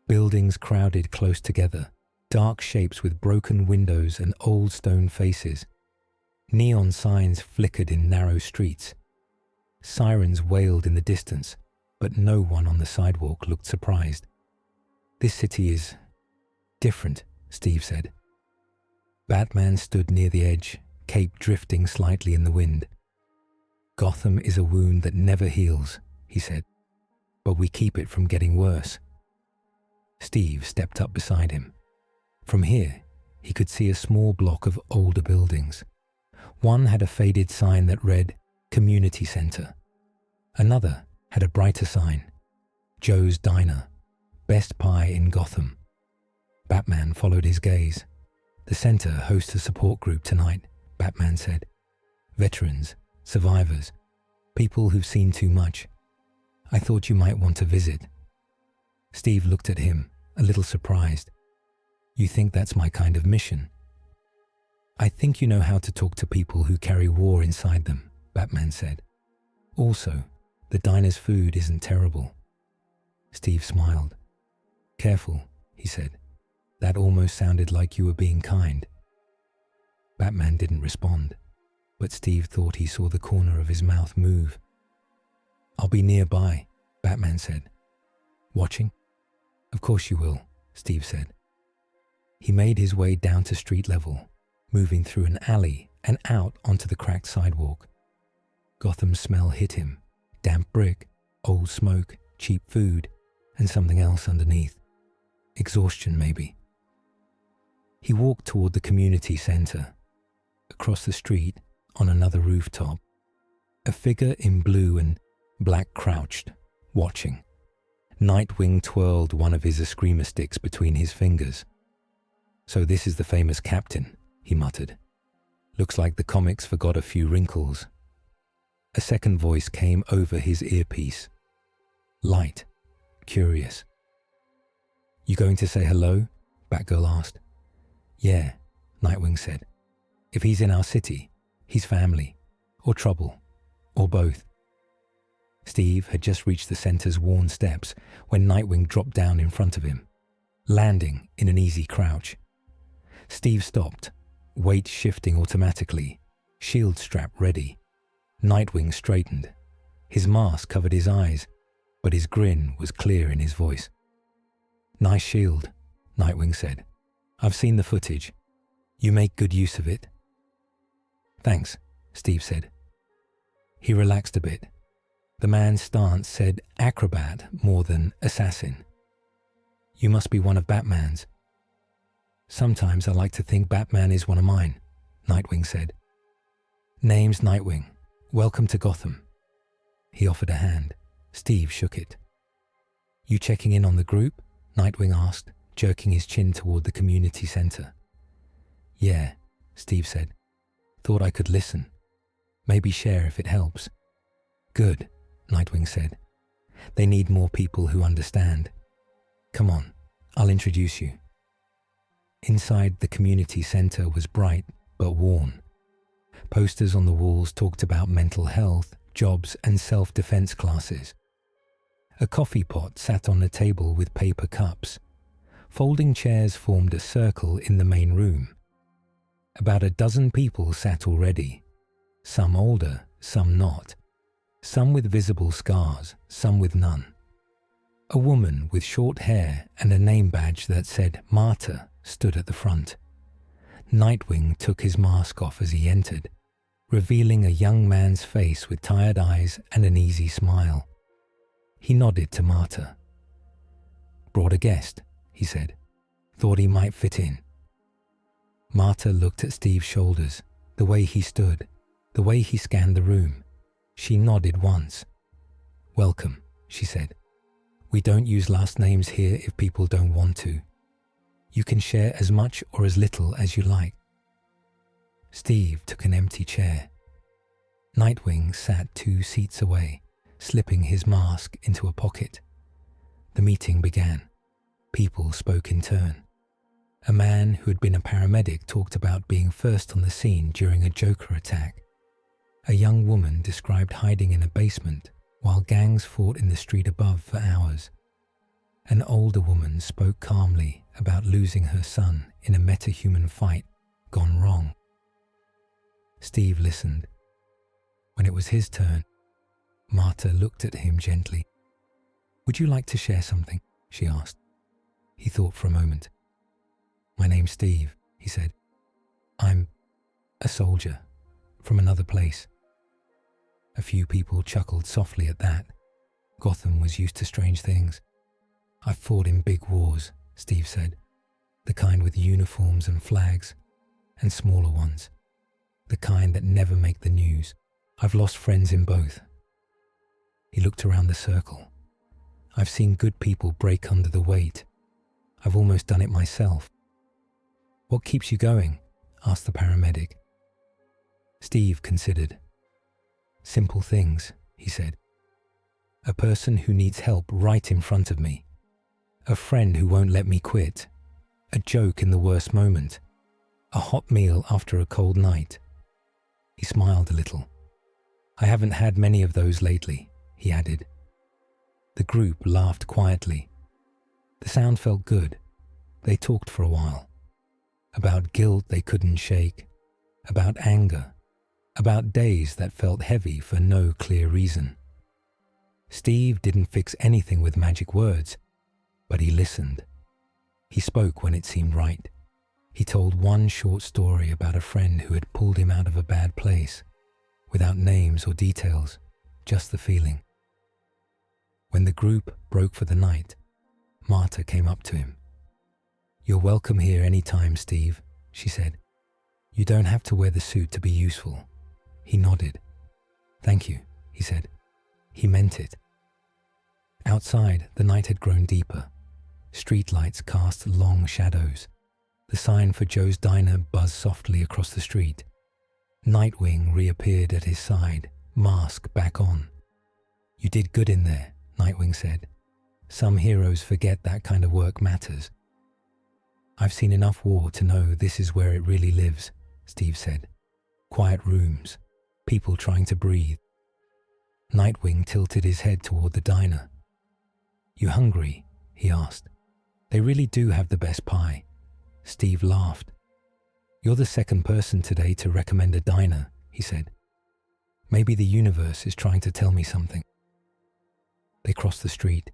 Buildings crowded close together, dark shapes with broken windows and old stone faces. Neon signs flickered in narrow streets. Sirens wailed in the distance, but no one on the sidewalk looked surprised. "This city is different," Steve said. Batman stood near the edge, cape drifting slightly in the wind. "Gotham is a wound that never heals," he said, "but we keep it from getting worse." Steve stepped up beside him. From here, he could see a small block of older buildings. One had a faded sign that read, "Community Center." Another had a brighter sign, "Joe's Diner, best pie in Gotham." Batman followed his gaze. "The center hosts a support group tonight," Batman said. "Veterans, survivors, people who've seen too much. I thought you might want to visit." Steve looked at him, a little surprised. "You think that's my kind of mission?" "I think you know how to talk to people who carry war inside them," Batman said. "Also, the diner's food isn't terrible." Steve smiled. "Careful," he said. "That almost sounded like you were being kind." Batman didn't respond, but Steve thought he saw the corner of his mouth move. "I'll be nearby," Batman said. "Watching?" "Of course you will," Steve said. He made his way down to street level, moving through an alley and out onto the cracked sidewalk. Gotham's smell hit him, damp brick, old smoke, cheap food, and something else underneath. Exhaustion, maybe. He walked toward the community center. Across the street, on another rooftop, a figure in blue and black crouched, watching. Nightwing twirled one of his eskrima sticks between his fingers. "So this is the famous captain," he muttered. "Looks like the comics forgot a few wrinkles." A second voice came over his earpiece. Light, curious. "You going to say hello?" Batgirl asked. "Yeah," Nightwing said. "If he's in our city, he's family, or trouble, or both." Steve had just reached the center's worn steps when Nightwing dropped down in front of him, landing in an easy crouch. Steve stopped, weight shifting automatically, shield strap ready. Nightwing straightened. His mask covered his eyes, but his grin was clear in his voice. "Nice shield," Nightwing said. "I've seen the footage. You make good use of it." "Thanks," Steve said. He relaxed a bit. The man's stance said acrobat more than assassin. "You must be one of Batman's." "Sometimes I like to think Batman is one of mine," Nightwing said. "Name's Nightwing. Welcome to Gotham." He offered a hand. Steve shook it. "You checking in on the group?" Nightwing asked, jerking his chin toward the community center. "Yeah," Steve said. "Thought I could listen. Maybe share if it helps." "Good," Nightwing said. "They need more people who understand. Come on, I'll introduce you." Inside the community center was bright but worn. Posters on the walls talked about mental health, jobs, and self-defense classes. A coffee pot sat on a table with paper cups. Folding chairs formed a circle in the main room. About a dozen people sat already, some older, some not, some with visible scars, some with none. A woman with short hair and a name badge that said Marta stood at the front. Nightwing took his mask off as he entered, revealing a young man's face with tired eyes and an easy smile. He nodded to Marta. "Brought a guest," he said. "Thought he might fit in." Marta looked at Steve's shoulders, the way he stood, the way he scanned the room. She nodded once. "Welcome," she said. "We don't use last names here if people don't want to. You can share as much or as little as you like." Steve took an empty chair. Nightwing sat 2 seats away, slipping his mask into a pocket. The meeting began. People spoke in turn. A man who had been a paramedic talked about being first on the scene during a Joker attack. A young woman described hiding in a basement while gangs fought in the street above for hours. An older woman spoke calmly about losing her son in a metahuman fight gone wrong. Steve listened. When it was his turn, Marta looked at him gently. "Would you like to share something?" she asked. He thought for a moment. "My name's Steve," he said. "I'm a soldier from another place." A few people chuckled softly at that. Gotham was used to strange things. "I've fought in big wars," Steve said. "The kind with uniforms and flags, and smaller ones. The kind that never make the news. I've lost friends in both." He looked around the circle. "I've seen good people break under the weight. I've almost done it myself." "What keeps you going?" asked the paramedic. Steve considered. "Simple things," he said. "A person who needs help right in front of me. A friend who won't let me quit. A joke in the worst moment. A hot meal after a cold night." He smiled a little. "I haven't had many of those lately," he added. The group laughed quietly. The sound felt good. They talked for a while. About guilt they couldn't shake. About anger. About days that felt heavy for no clear reason. Steve didn't fix anything with magic words, but he listened. He spoke when it seemed right. He told one short story about a friend who had pulled him out of a bad place, without names or details, just the feeling. When the group broke for the night, Marta came up to him. "You're welcome here any time, Steve," she said. "You don't have to wear the suit to be useful." He nodded. "Thank you," he said. He meant it. Outside, the night had grown deeper. Streetlights cast long shadows. The sign for Joe's Diner buzzed softly across the street. Nightwing reappeared at his side, mask back on. "You did good in there," Nightwing said. "Some heroes forget that kind of work matters." "I've seen enough war to know this is where it really lives," Steve said. "Quiet rooms, people trying to breathe." Nightwing tilted his head toward the diner. "You hungry?" he asked. "They really do have the best pie." Steve laughed. "You're the second person today to recommend a diner," he said. "Maybe the universe is trying to tell me something." They crossed the street.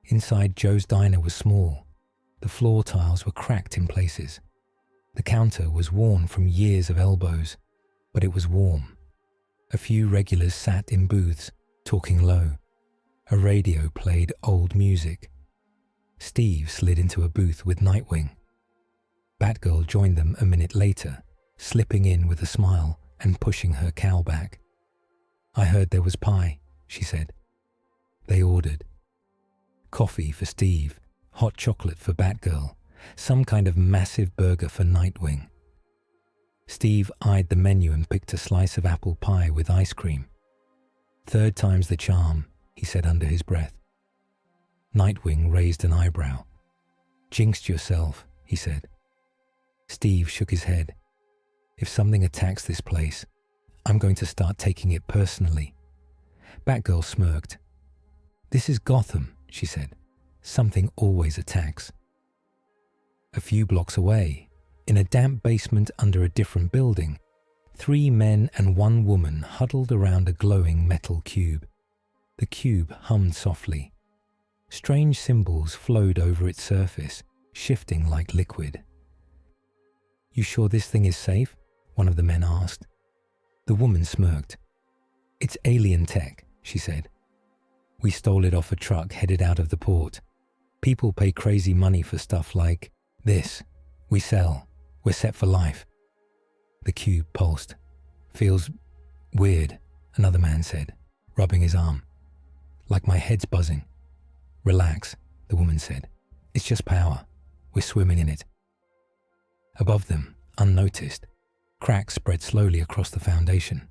Inside, Joe's Diner was small. The floor tiles were cracked in places. The counter was worn from years of elbows, but it was warm. A few regulars sat in booths, talking low. A radio played old music. Steve slid into a booth with Nightwing. Batgirl joined them a minute later, slipping in with a smile and pushing her cowl back. "I heard there was pie," she said. They ordered. Coffee for Steve, hot chocolate for Batgirl, some kind of massive burger for Nightwing. Steve eyed the menu and picked a slice of apple pie with ice cream. "Third time's the charm," he said under his breath. Nightwing raised an eyebrow. "Jinxed yourself," he said. Steve shook his head. "If something attacks this place, I'm going to start taking it personally." Batgirl smirked. "This is Gotham," she said. "Something always attacks." A few blocks away, in a damp basement under a different building, 3 men and 1 woman huddled around a glowing metal cube. The cube hummed softly. Strange symbols flowed over its surface, shifting like liquid. "You sure this thing is safe?" one of the men asked. The woman smirked. "It's alien tech," she said. "We stole it off a truck headed out of the port. People pay crazy money for stuff like this. We sell. We're set for life." The cube pulsed. "Feels weird," another man said, rubbing his arm. "Like my head's buzzing." "Relax," the woman said. "It's just power. We're swimming in it." Above them, unnoticed, cracks spread slowly across the foundation.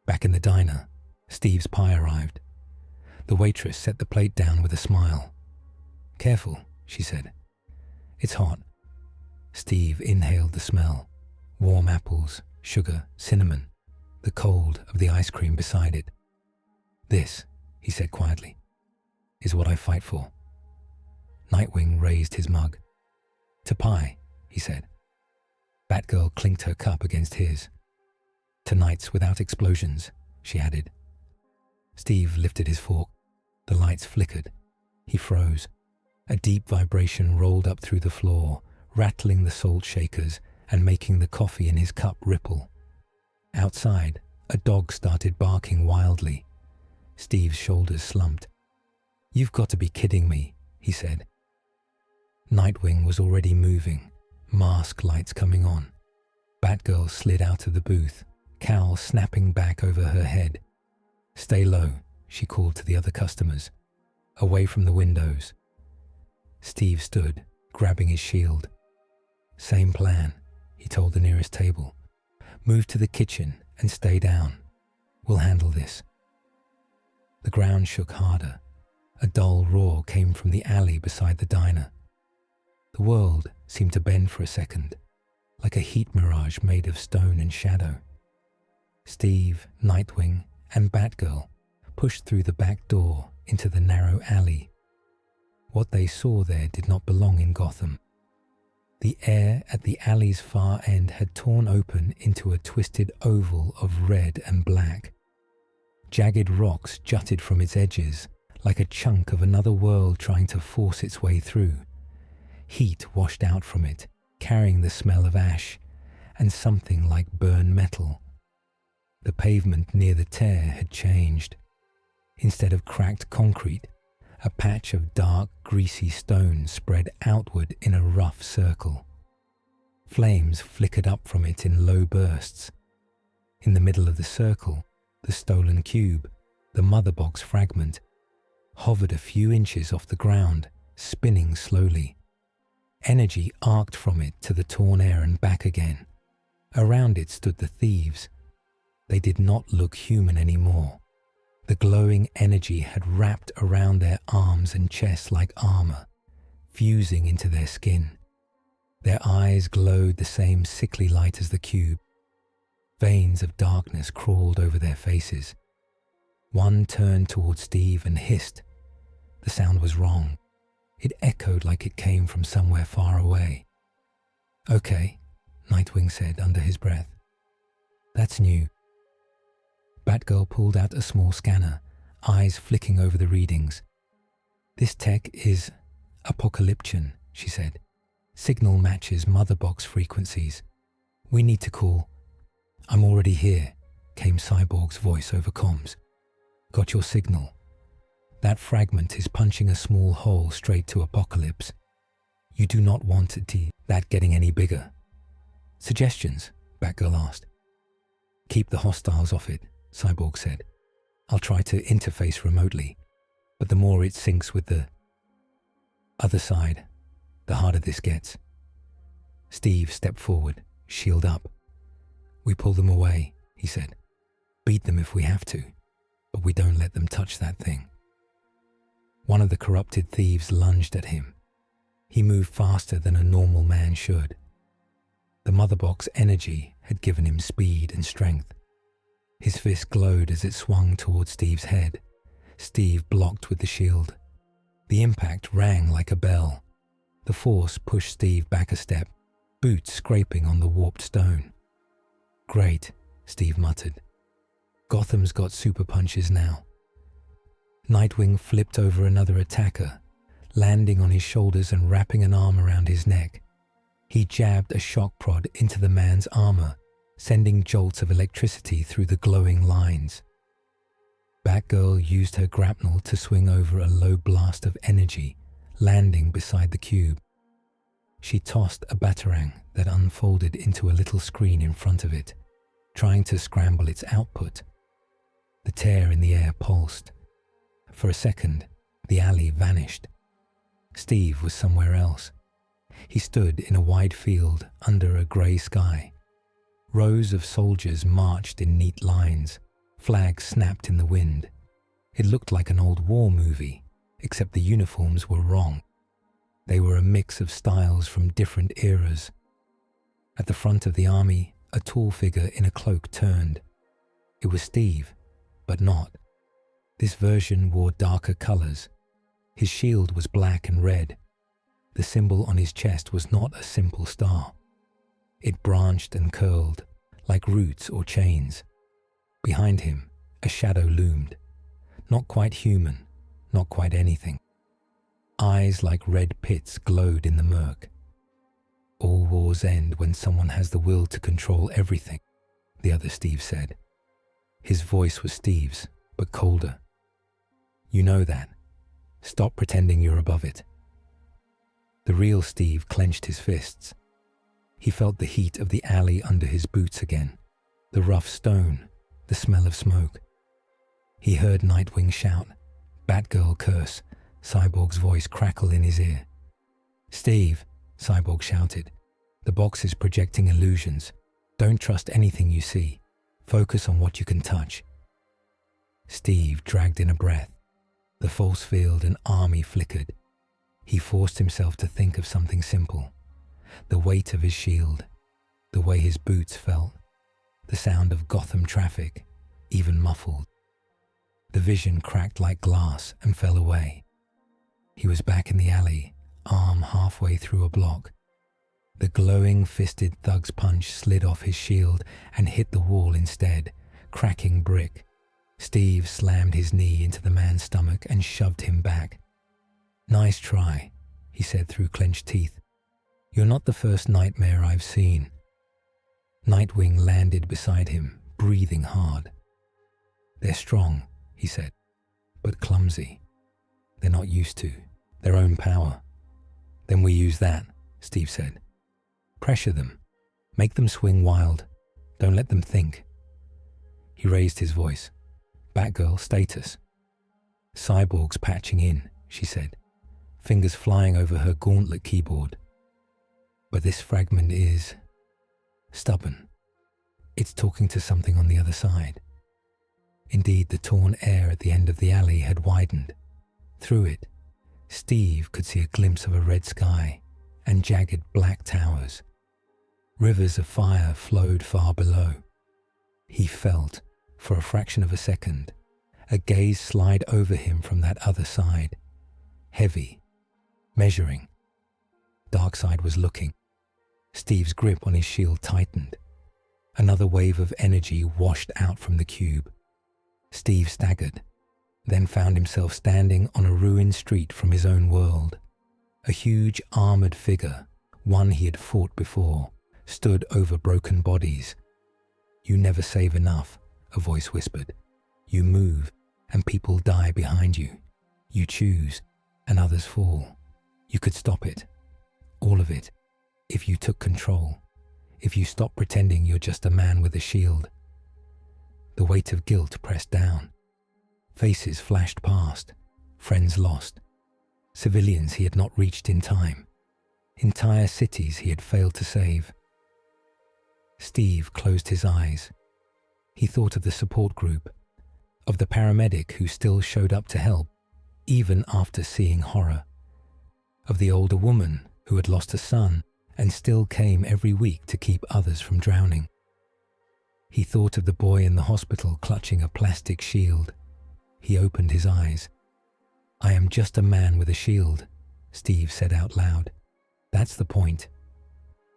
Back in the diner, Steve's pie arrived. The waitress set the plate down with a smile. "Careful," she said. "It's hot." Steve inhaled the smell. Warm apples, sugar, cinnamon, the cold of the ice cream beside it. "This," he said quietly, "is what I fight for." Nightwing raised his mug. "To pie," he said. Batgirl clinked her cup against his. "To nights without explosions," she added. Steve lifted his fork. The lights flickered. He froze. A deep vibration rolled up through the floor, rattling the salt shakers and making the coffee in his cup ripple. Outside, a dog started barking wildly. Steve's shoulders slumped. "You've got to be kidding me," he said. Nightwing was already moving, mask lights coming on. Batgirl slid out of the booth, cowl snapping back over her head. "Stay low," she called to the other customers. "Away from the windows." Steve stood, grabbing his shield. "Same plan," he told the nearest table. "Move to the kitchen and stay down. We'll handle this." The ground shook harder. A dull roar came from the alley beside the diner. The world seemed to bend for a second, like a heat mirage made of stone and shadow. Steve, Nightwing, and Batgirl pushed through the back door into the narrow alley. What they saw there did not belong in Gotham. The air at the alley's far end had torn open into a twisted oval of red and black. Jagged rocks jutted from its edges, like a chunk of another world trying to force its way through. Heat washed out from it, carrying the smell of ash and something like burned metal. The pavement near the tear had changed. Instead of cracked concrete, a patch of dark, greasy stone spread outward in a rough circle. Flames flickered up from it in low bursts. In the middle of the circle, the stolen cube, the mother box fragment, hovered a few inches off the ground, spinning slowly. Energy arced from it to the torn air and back again. Around it stood the thieves. They did not look human anymore. The glowing energy had wrapped around their arms and chests like armor, fusing into their skin. Their eyes glowed the same sickly light as the cube. Veins of darkness crawled over their faces. One turned toward Steve and hissed. The sound was wrong. It echoed like it came from somewhere far away. "Okay," Nightwing said under his breath. "That's new." Batgirl pulled out a small scanner, eyes flicking over the readings. "This tech is apocalyptian," she said. "Signal matches mother box frequencies. We need to call—" "I'm already here," came Cyborg's voice over comms. "Got your signal. That fragment is punching a small hole straight to Apocalypse. You do not want that getting any bigger." "Suggestions?" Batgirl asked. "Keep the hostiles off it," Cyborg said. "I'll try to interface remotely, but the more it syncs with the other side, the harder this gets." Steve stepped forward, shield up. "We pull them away," he said. "Beat them if we have to, but we don't let them touch that thing." One of the corrupted thieves lunged at him. He moved faster than a normal man should. The mother box energy had given him speed and strength. His fist glowed as it swung toward Steve's head. Steve blocked with the shield. The impact rang like a bell. The force pushed Steve back a step, boots scraping on the warped stone. "Great," Steve muttered. "Gotham's got super punches now." Nightwing flipped over another attacker, landing on his shoulders and wrapping an arm around his neck. He jabbed a shock prod into the man's armor, sending jolts of electricity through the glowing lines. Batgirl used her grapnel to swing over a low blast of energy, landing beside the cube. She tossed a batarang that unfolded into a little screen in front of it, trying to scramble its output. The tear in the air pulsed. For a second, the alley vanished. Steve was somewhere else. He stood in a wide field under a grey sky. Rows of soldiers marched in neat lines. Flags snapped in the wind. It looked like an old war movie, except the uniforms were wrong. They were a mix of styles from different eras. At the front of the army, a tall figure in a cloak turned. It was Steve, but not. This version wore darker colors. His shield was black and red. The symbol on his chest was not a simple star. It branched and curled, like roots or chains. Behind him, a shadow loomed. Not quite human, not quite anything. Eyes like red pits glowed in the murk. All wars end when someone has the will to control everything, the other Steve said. His voice was Steve's, but colder. You know that. Stop pretending you're above it. The real Steve clenched his fists. He felt the heat of the alley under his boots again, the rough stone, the smell of smoke. He heard Nightwing shout, Batgirl curse, Cyborg's voice crackle in his ear. Steve, Cyborg shouted, the box is projecting illusions. Don't trust anything you see. Focus on what you can touch. Steve dragged in a breath. The force field and army flickered. He forced himself to think of something simple. The weight of his shield, the way his boots felt, the sound of Gotham traffic, even muffled. The vision cracked like glass and fell away. He was back in the alley, arm halfway through a block. The glowing fisted thug's punch slid off his shield and hit the wall instead, cracking brick. Steve slammed his knee into the man's stomach and shoved him back. Nice try, he said through clenched teeth. You're not the first nightmare I've seen. Nightwing landed beside him, breathing hard. They're strong, he said, but clumsy. They're not used to their own power. Then we use that, Steve said. Pressure them. Make them swing wild. Don't let them think. He raised his voice. Batgirl status. Cyborg's patching in, she said, fingers flying over her gauntlet keyboard. But this fragment is stubborn. It's talking to something on the other side. Indeed, the torn air at the end of the alley had widened. Through it, Steve could see a glimpse of a red sky and jagged black towers. Rivers of fire flowed far below. He felt, for a fraction of a second, a gaze slide over him from that other side. Heavy, measuring. Darkseid was looking. Steve's grip on his shield tightened. Another wave of energy washed out from the cube. Steve staggered, then found himself standing on a ruined street from his own world. A huge armored figure, one he had fought before, stood over broken bodies. You never save enough, a voice whispered. You move, and people die behind you. You choose, and others fall. You could stop it. All of it. If you took control. If you stopped pretending you're just a man with a shield. The weight of guilt pressed down. Faces flashed past. Friends lost. Civilians he had not reached in time. Entire cities he had failed to save. Steve closed his eyes. He thought of the support group, of the paramedic who still showed up to help, even after seeing horror, of the older woman who had lost a son and still came every week to keep others from drowning. He thought of the boy in the hospital clutching a plastic shield. He opened his eyes. I am just a man with a shield, Steve said out loud. That's the point.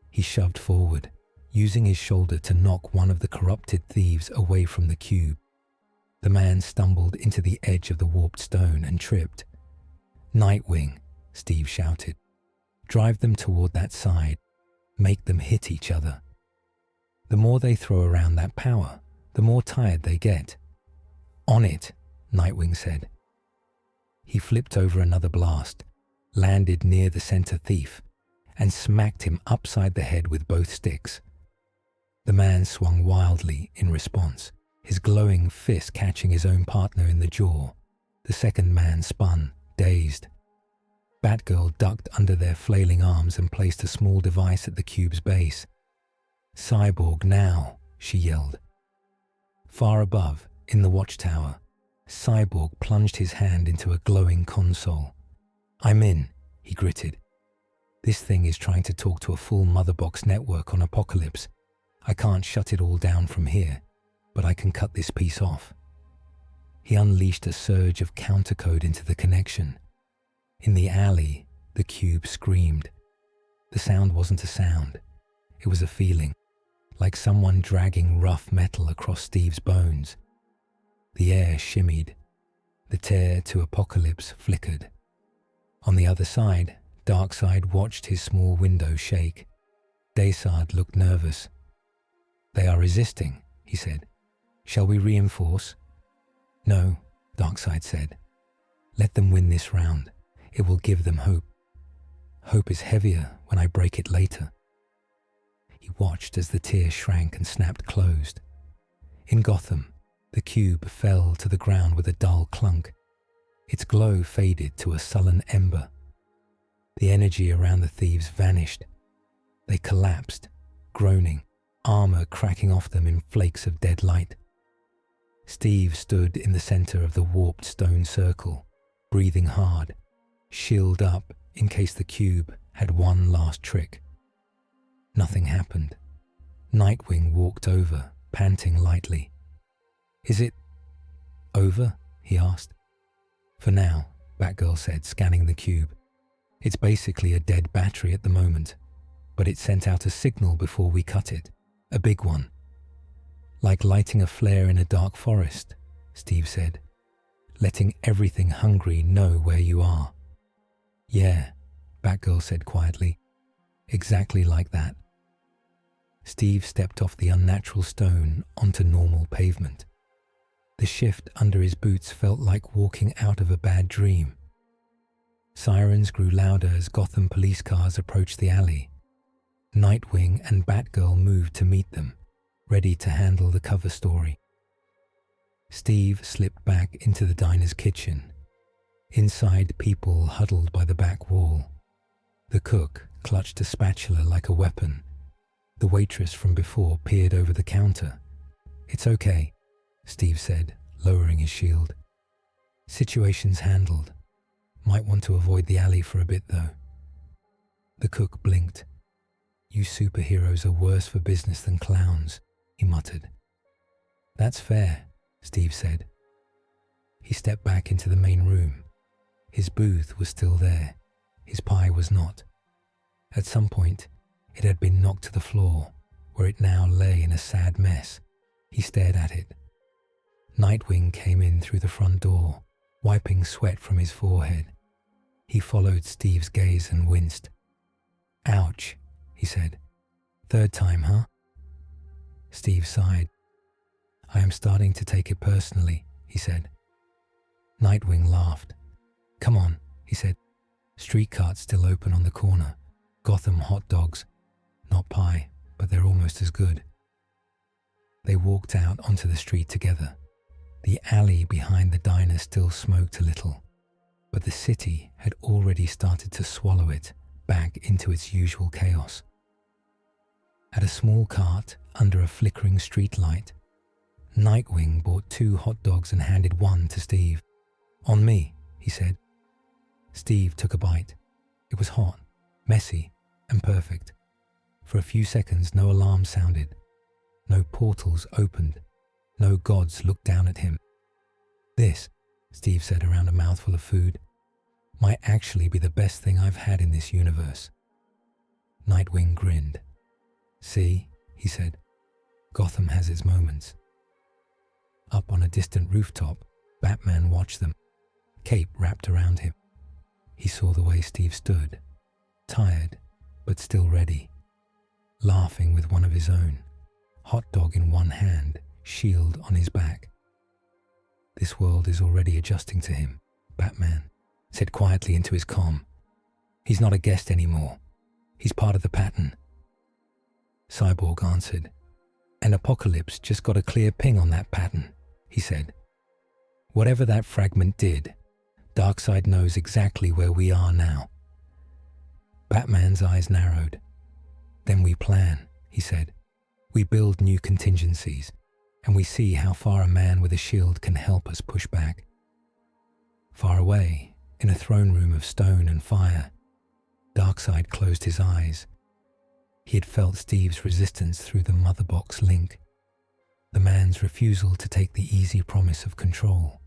He shoved forward, using his shoulder to knock one of the corrupted thieves away from the cube. The man stumbled into the edge of the warped stone and tripped. Nightwing, Steve shouted. Drive them toward that side. Make them hit each other. The more they throw around that power, the more tired they get. On it, Nightwing said. He flipped over another blast, landed near the center thief, and smacked him upside the head with both sticks. The man swung wildly in response, his glowing fist catching his own partner in the jaw. The second man spun, dazed. Batgirl ducked under their flailing arms and placed a small device at the cube's base. Cyborg now, she yelled. Far above, in the watchtower, Cyborg plunged his hand into a glowing console. I'm in, he gritted. This thing is trying to talk to a full motherbox network on Apocalypse. I can't shut it all down from here, but I can cut this piece off. He unleashed a surge of countercode into the connection. In the alley, the cube screamed. The sound wasn't a sound. It was a feeling, like someone dragging rough metal across Steve's bones. The air shimmied. The tear to Apocalypse flickered. On the other side, Darkseid watched his small window shake. Daysard looked nervous. "They are resisting," he said. "Shall we reinforce?" "No," Darkseid said. "Let them win this round. It will give them hope. Hope is heavier when I break it later." He watched as the tear shrank and snapped closed. In Gotham, the cube fell to the ground with a dull clunk. Its glow faded to a sullen ember. The energy around the thieves vanished. They collapsed, groaning, armor cracking off them in flakes of dead light. Steve stood in the center of the warped stone circle, breathing hard, shield up in case the cube had one last trick. Nothing happened. Nightwing walked over, panting lightly. "Is it over?" he asked. "For now," Batgirl said, scanning the cube. "It's basically a dead battery at the moment, but it sent out a signal before we cut it. A big one. Like lighting a flare in a dark forest," Steve said. "Letting everything hungry know where you are." "Yeah," Batgirl said quietly. "Exactly like that." Steve stepped off the unnatural stone onto normal pavement. The shift under his boots felt like walking out of a bad dream. Sirens grew louder as Gotham police cars approached the alley. Nightwing and Batgirl moved to meet them, ready to handle the cover story. Steve slipped back into the diner's kitchen. Inside, people huddled by the back wall. The cook clutched a spatula like a weapon. The waitress from before peered over the counter. "It's okay," Steve said, lowering his shield. "Situation's handled. Might want to avoid the alley for a bit, though." The cook blinked. "You superheroes are worse for business than clowns," he muttered. "That's fair," Steve said. He stepped back into the main room. His booth was still there. His pie was not. At some point, it had been knocked to the floor, where it now lay in a sad mess. He stared at it. Nightwing came in through the front door, wiping sweat from his forehead. He followed Steve's gaze and winced. "Ouch," he said. "Third time, huh?" Steve sighed. "I am starting to take it personally," he said. Nightwing laughed. "Come on," he said. "Street cart's still open on the corner. Gotham hot dogs. Not pie, but they're almost as good." They walked out onto the street together. The alley behind the diner still smoked a little, but the city had already started to swallow it back into its usual chaos. At a small cart under a flickering streetlight, Nightwing bought 2 hot dogs and handed one to Steve. "On me," he said. Steve took a bite. It was hot, messy, and perfect. For a few seconds, no alarm sounded. No portals opened. No gods looked down at him. "This," Steve said around a mouthful of food, "might actually be the best thing I've had in this universe." Nightwing grinned. "See," he said, "Gotham has its moments." Up on a distant rooftop, Batman watched them, cape wrapped around him. He saw the way Steve stood, tired but still ready, laughing with one of his own, hot dog in one hand, shield on his back. "This world is already adjusting to him," Batman said quietly into his comm. "He's not a guest anymore. He's part of the pattern." Cyborg answered. "And Apocalypse just got a clear ping on that pattern," he said. "Whatever that fragment did, Darkseid knows exactly where we are now." Batman's eyes narrowed. "Then we plan," he said. "We build new contingencies, and we see how far a man with a shield can help us push back." Far away, in a throne room of stone and fire, Darkseid closed his eyes. He had felt Steve's resistance through the mother box link, the man's refusal to take the easy promise of control,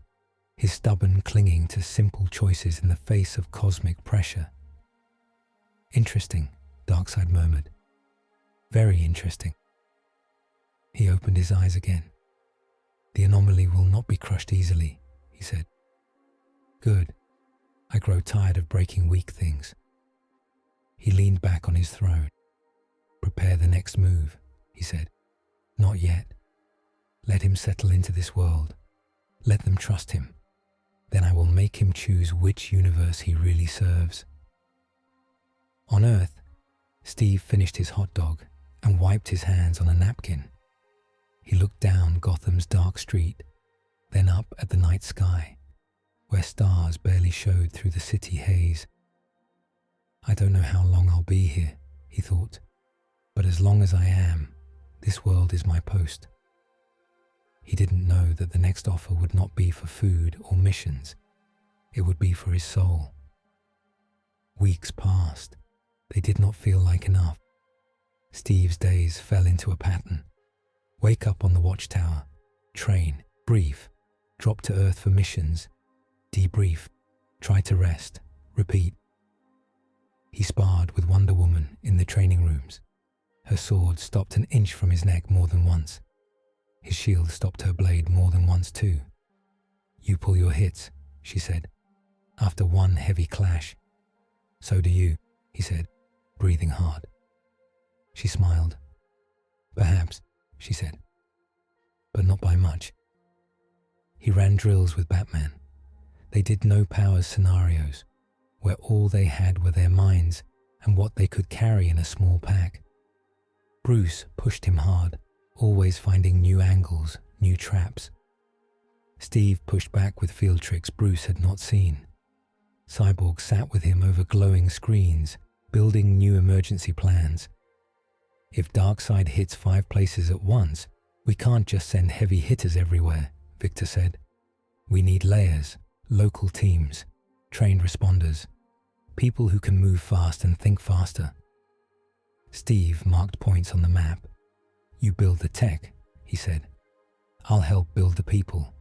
his stubborn clinging to simple choices in the face of cosmic pressure. "Interesting," Darkseid murmured. "Very interesting." He opened his eyes again. "The anomaly will not be crushed easily," he said. Good. I grow tired of breaking weak things. He leaned back on his throne. Prepare the next move, he said. Not yet. Let him settle into this world. Let them trust him. Then I will make him choose which universe he really serves. On Earth, Steve finished his hot dog and wiped his hands on a napkin. He looked down Gotham's dark street, then up at the night sky, where stars barely showed through the city haze. I don't know how long I'll be here, he thought, but as long as I am, this world is my post. He didn't know that the next offer would not be for food or missions. It would be for his soul. Weeks passed. They did not feel like enough. Steve's days fell into a pattern. Wake up on the watchtower, train, brief, drop to Earth for missions, debrief, try to rest, repeat. He sparred with Wonder Woman in the training rooms. Her sword stopped an inch from his neck more than once. His shield stopped her blade more than once too. You pull your hits, she said, after one heavy clash. So do you, he said, breathing hard. She smiled. Perhaps, she said, but not by much. He ran drills with Batman. They did no powers scenarios, where all they had were their minds and what they could carry in a small pack. Bruce pushed him hard, always finding new angles, new traps. Steve pushed back with field tricks Bruce had not seen. Cyborg sat with him over glowing screens, building new emergency plans. If Darkseid hits 5 places at once, we can't just send heavy hitters everywhere, Victor said. We need layers, local teams, trained responders, people who can move fast and think faster. Steve marked points on the map. You build the tech, he said. I'll help build the people.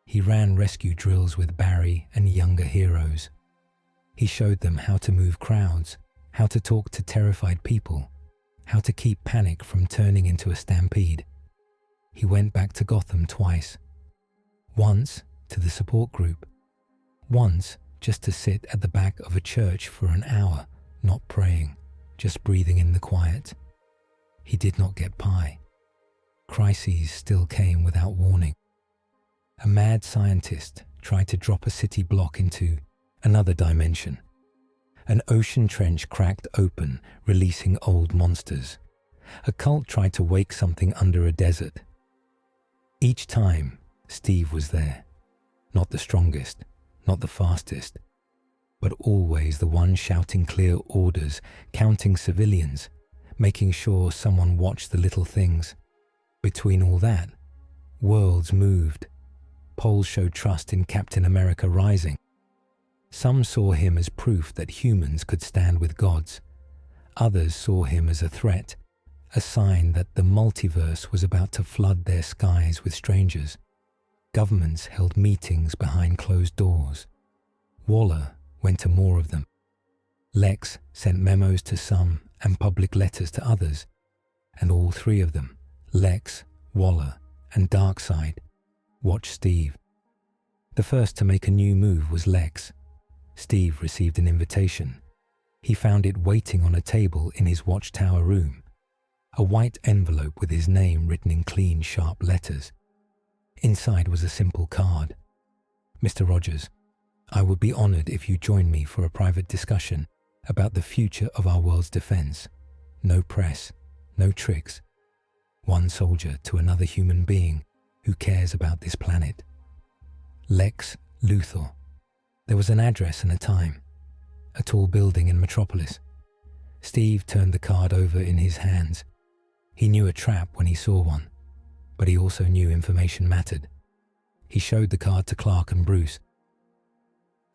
He ran rescue drills with Barry and younger heroes. He showed them how to move crowds, how to talk to terrified people, how to keep panic from turning into a stampede. He went back to Gotham twice. Once to the support group. Once just to sit at the back of a church for an hour, not praying, just breathing in the quiet. He did not get pie. Crises still came without warning. A mad scientist tried to drop a city block into another dimension. An ocean trench cracked open, releasing old monsters. A cult tried to wake something under a desert. Each time, Steve was there. Not the strongest, not the fastest, but always the one shouting clear orders, counting civilians, making sure someone watched the little things. Between all that, worlds moved. Polls showed trust in Captain America rising. Some saw him as proof that humans could stand with gods. Others saw him as a threat, a sign that the multiverse was about to flood their skies with strangers. Governments held meetings behind closed doors. Waller went to more of them. Lex sent memos to some and public letters to others, and all 3 of them, Lex, Waller, and Darkseid, watched Steve. The first to make a new move was Lex. Steve received an invitation. He found it waiting on a table in his watchtower room, a white envelope with his name written in clean, sharp letters. Inside was a simple card. Mr. Rogers, I would be honored if you join me for a private discussion about the future of our world's defense. No press, no tricks. One soldier to another human being who cares about this planet. Lex Luthor. There was an address and a time. A tall building in Metropolis. Steve turned the card over in his hands. He knew a trap when he saw one, but he also knew information mattered. He showed the card to Clark and Bruce.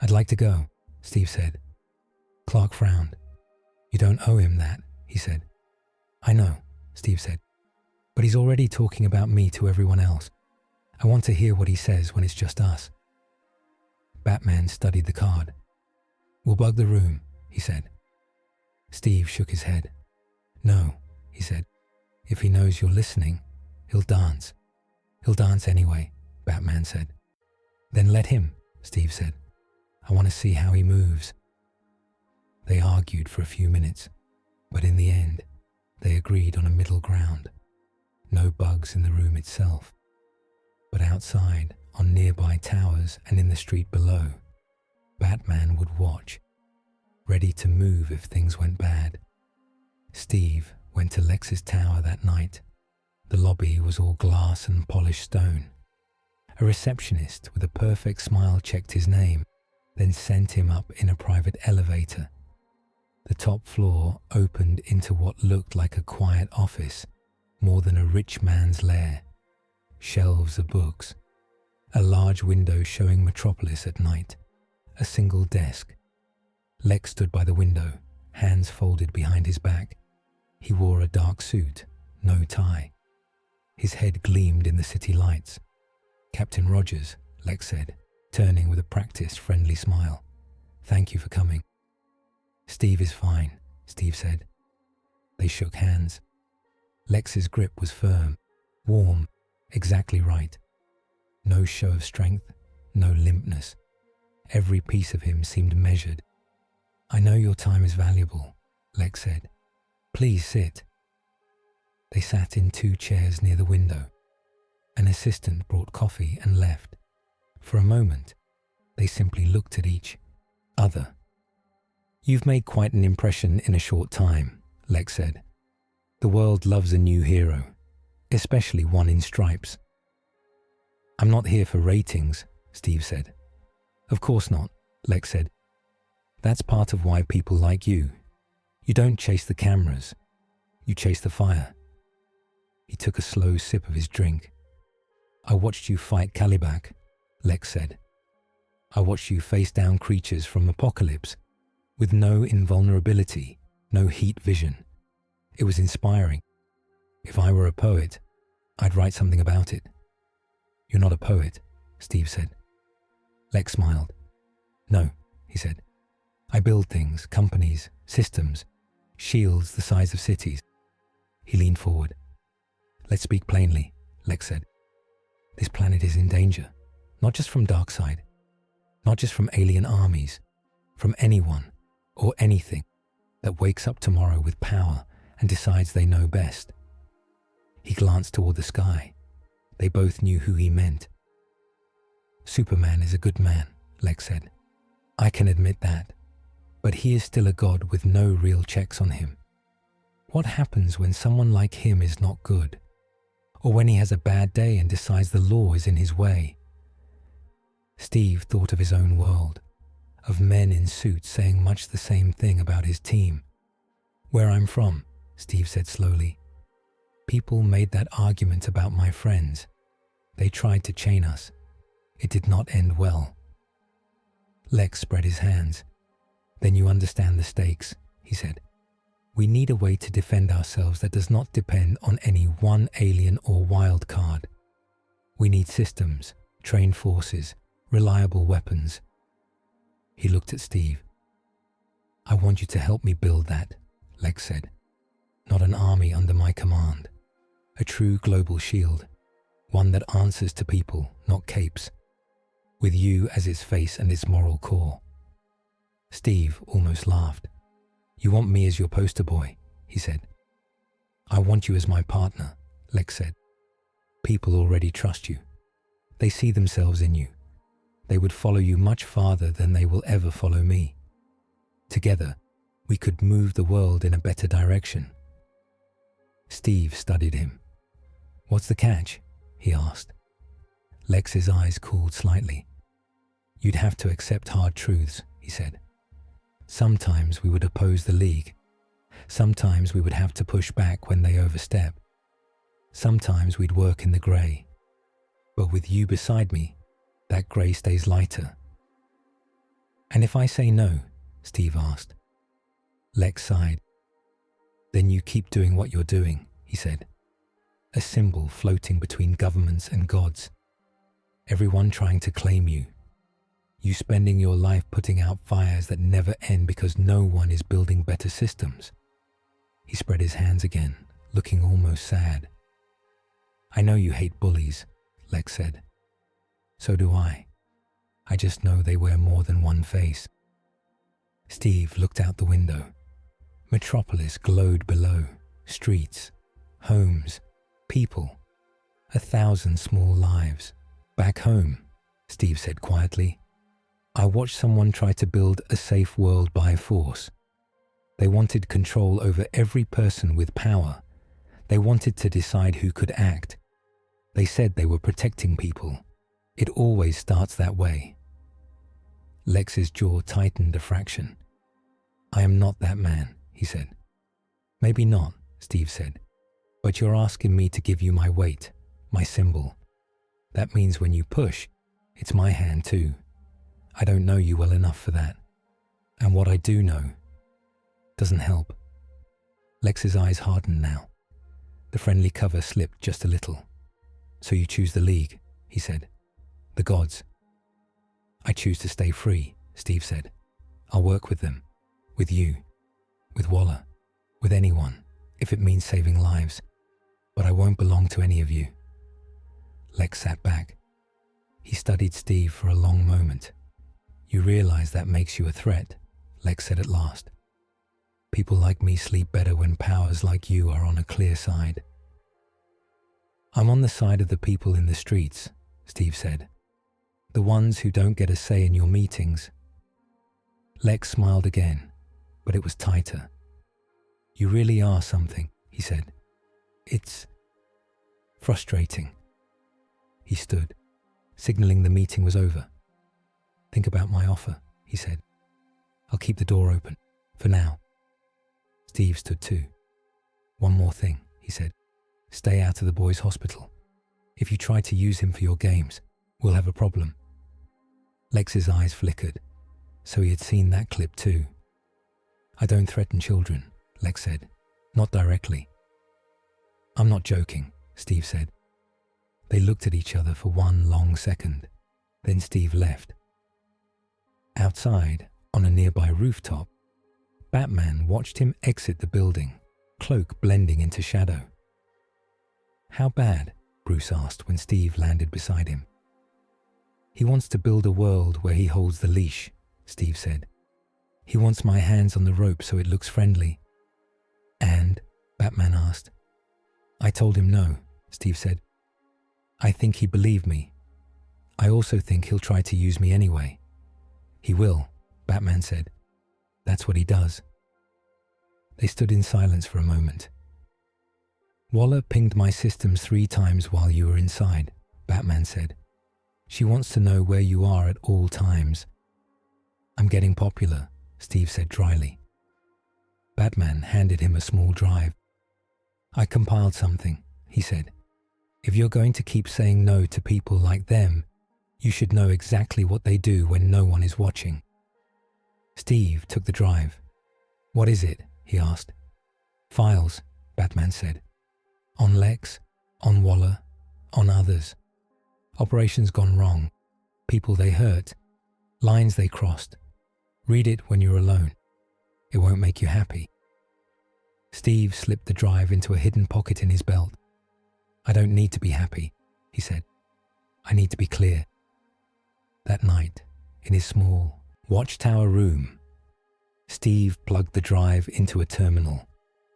I'd like to go, Steve said. Clark frowned. You don't owe him that, he said. I know, Steve said, but he's already talking about me to everyone else. I want to hear what he says when it's just us. Batman studied the card. We'll bug the room, he said. Steve shook his head. No, he said. If he knows you're listening, he'll dance. He'll dance anyway, Batman said. Then let him, Steve said. I want to see how he moves. They argued for a few minutes, but in the end, they agreed on a middle ground. No bugs in the room itself, but outside, on nearby towers and in the street below, Batman would watch, ready to move if things went bad. Steve went to Lex's tower that night. The lobby was all glass and polished stone. A receptionist with a perfect smile checked his name, then sent him up in a private elevator. The top floor opened into what looked like a quiet office, more than a rich man's lair. Shelves of books, a large window showing Metropolis at night, a single desk. Lex stood by the window, hands folded behind his back. He wore a dark suit, no tie. His head gleamed in the city lights. Captain Rogers, Lex said, turning with a practiced, friendly smile. Thank you for coming. Steve is fine, Steve said. They shook hands. Lex's grip was firm, warm, exactly right. No show of strength, no limpness. Every piece of him seemed measured. I know your time is valuable, Lex said. Please sit. They sat in 2 chairs near the window. An assistant brought coffee and left. For a moment, they simply looked at each other. You've made quite an impression in a short time, Lex said. The world loves a new hero, especially one in stripes. I'm not here for ratings, Steve said. Of course not, Lex said. That's part of why people like you. You don't chase the cameras. You chase the fire. He took a slow sip of his drink. I watched you fight Kalibak, Lex said. I watched you face down creatures from Apocalypse with no invulnerability, no heat vision. It was inspiring. If I were a poet, I'd write something about it. You're not a poet, Steve said. Lex smiled. No, he said. I build things, companies, systems, shields the size of cities. He leaned forward. Let's speak plainly, Lex said. This planet is in danger, not just from Darkseid, not just from alien armies, from anyone or anything that wakes up tomorrow with power and decides they know best. He glanced toward the sky. They both knew who he meant. Superman is a good man, Lex said. I can admit that. But he is still a god with no real checks on him. What happens when someone like him is not good? Or when he has a bad day and decides the law is in his way? Steve thought of his own world, of men in suits saying much the same thing about his team. Where I'm from, Steve said slowly, people made that argument about my friends. They tried to chain us. It did not end well. Lex spread his hands. Then you understand the stakes, he said. We need a way to defend ourselves that does not depend on any one alien or wild card. We need systems, trained forces, reliable weapons. He looked at Steve. I want you to help me build that, Lex said. Not an army under my command. A true global shield. One that answers to people, not capes. With you as its face and its moral core. Steve almost laughed. You want me as your poster boy, he said. I want you as my partner, Lex said. People already trust you. They see themselves in you. They would follow you much farther than they will ever follow me. Together, we could move the world in a better direction. Steve studied him. What's the catch? He asked. Lex's eyes cooled slightly. You'd have to accept hard truths, he said. Sometimes we would oppose the League. Sometimes we would have to push back when they overstep. Sometimes we'd work in the grey. But with you beside me, that grey stays lighter. And if I say no, Steve asked. Lex sighed. Then you keep doing what you're doing, he said. A symbol floating between governments and gods. Everyone trying to claim you. You spending your life putting out fires that never end because no one is building better systems. He spread his hands again, looking almost sad. I know you hate bullies, Lex said. So do I. I just know they wear more than one face. Steve looked out the window. Metropolis glowed below. Streets, homes, people. 1,000 small lives. Back home, Steve said quietly, I watched someone try to build a safe world by force. They wanted control over every person with power. They wanted to decide who could act. They said they were protecting people. It always starts that way. Lex's jaw tightened a fraction. I am not that man, he said. Maybe not, Steve said, but you're asking me to give you my weight, my symbol. That means when you push, it's my hand too. I don't know you well enough for that. And what I do know doesn't help. Lex's eyes hardened now. The friendly cover slipped just a little. So you choose the League, he said. The gods. I choose to stay free, Steve said. I'll work with them. With you. With Waller. With anyone, if it means saving lives. But I won't belong to any of you. Lex sat back. He studied Steve for a long moment. You realize that makes you a threat, Lex said at last. People like me sleep better when powers like you are on a clear side. I'm on the side of the people in the streets, Steve said. The ones who don't get a say in your meetings. Lex smiled again, but it was tighter. You really are something, he said. It's frustrating. He stood, signaling the meeting was over. Think about my offer, he said. I'll keep the door open, for now. Steve stood too. One more thing, he said. Stay out of the boys' hospital. If you try to use him for your games, we'll have a problem. Lex's eyes flickered, so he had seen that clip too. I don't threaten children, Lex said. Not directly. I'm not joking, Steve said. They looked at each other for one long second. Then Steve left. Outside, on a nearby rooftop, Batman watched him exit the building, cloak blending into shadow. How bad? Bruce asked when Steve landed beside him. He wants to build a world where he holds the leash, Steve said. He wants my hands on the rope so it looks friendly. And? Batman asked. I told him no, Steve said. I think he believed me. I also think he'll try to use me anyway. He will, Batman said. That's what he does. They stood in silence for a moment. Waller pinged my systems 3 times while you were inside, Batman said. She wants to know where you are at all times. I'm getting popular, Steve said dryly. Batman handed him a small drive. I compiled something, he said. If you're going to keep saying no to people like them, you should know exactly what they do when no one is watching. Steve took the drive. What is it? He asked. Files, Batman said. On Lex, on Waller, on others. Operations gone wrong. People they hurt. Lines they crossed. Read it when you're alone. It won't make you happy. Steve slipped the drive into a hidden pocket in his belt. I don't need to be happy, he said. I need to be clear. That night, in his small watchtower room, Steve plugged the drive into a terminal.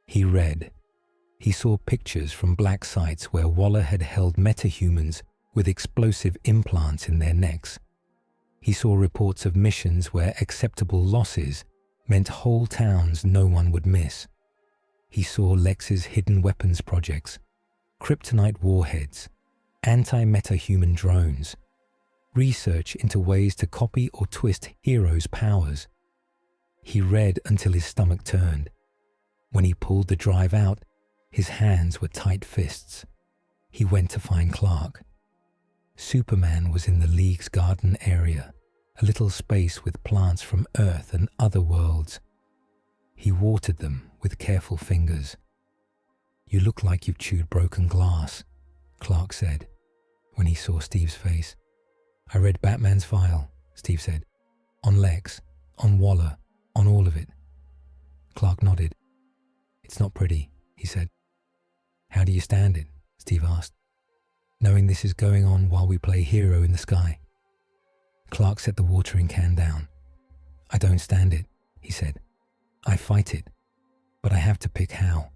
He read. He saw pictures from black sites where Waller had held metahumans with explosive implants in their necks. He saw reports of missions where acceptable losses meant whole towns no one would miss. He saw Lex's hidden weapons projects, kryptonite warheads, anti-metahuman drones, research into ways to copy or twist heroes' powers. He read until his stomach turned. When he pulled the drive out, his hands were tight fists. He went to find Clark. Superman was in the League's garden area, a little space with plants from Earth and other worlds. He watered them with careful fingers. You look like you've chewed broken glass, Clark said, when he saw Steve's face. I read Batman's file, Steve said. On Lex, on Waller, on all of it. Clark nodded. It's not pretty, he said. How do you stand it? Steve asked. Knowing this is going on while we play hero in the sky. Clark set the watering can down. I don't stand it, he said. I fight it, but I have to pick how.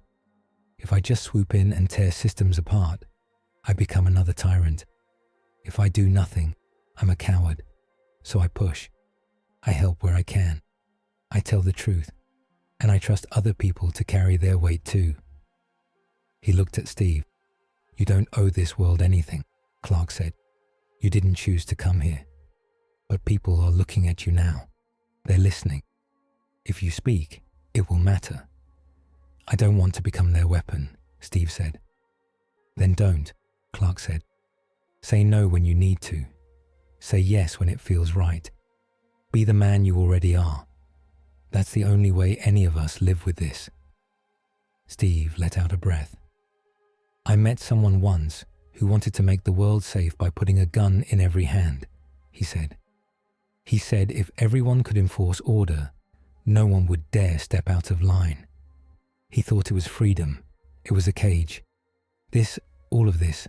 If I just swoop in and tear systems apart, I become another tyrant. If I do nothing, I'm a coward. So I push. I help where I can. I tell the truth, and I trust other people to carry their weight too. He looked at Steve. You don't owe this world anything, Clark said. You didn't choose to come here. But people are looking at you now. They're listening. If you speak, it will matter. I don't want to become their weapon, Steve said. Then don't, Clark said. Say no when you need to. Say yes when it feels right. Be the man you already are. That's the only way any of us live with this. Steve let out a breath. I met someone once who wanted to make the world safe by putting a gun in every hand, he said. He said if everyone could enforce order, no one would dare step out of line. He thought it was freedom. It was a cage. All of this,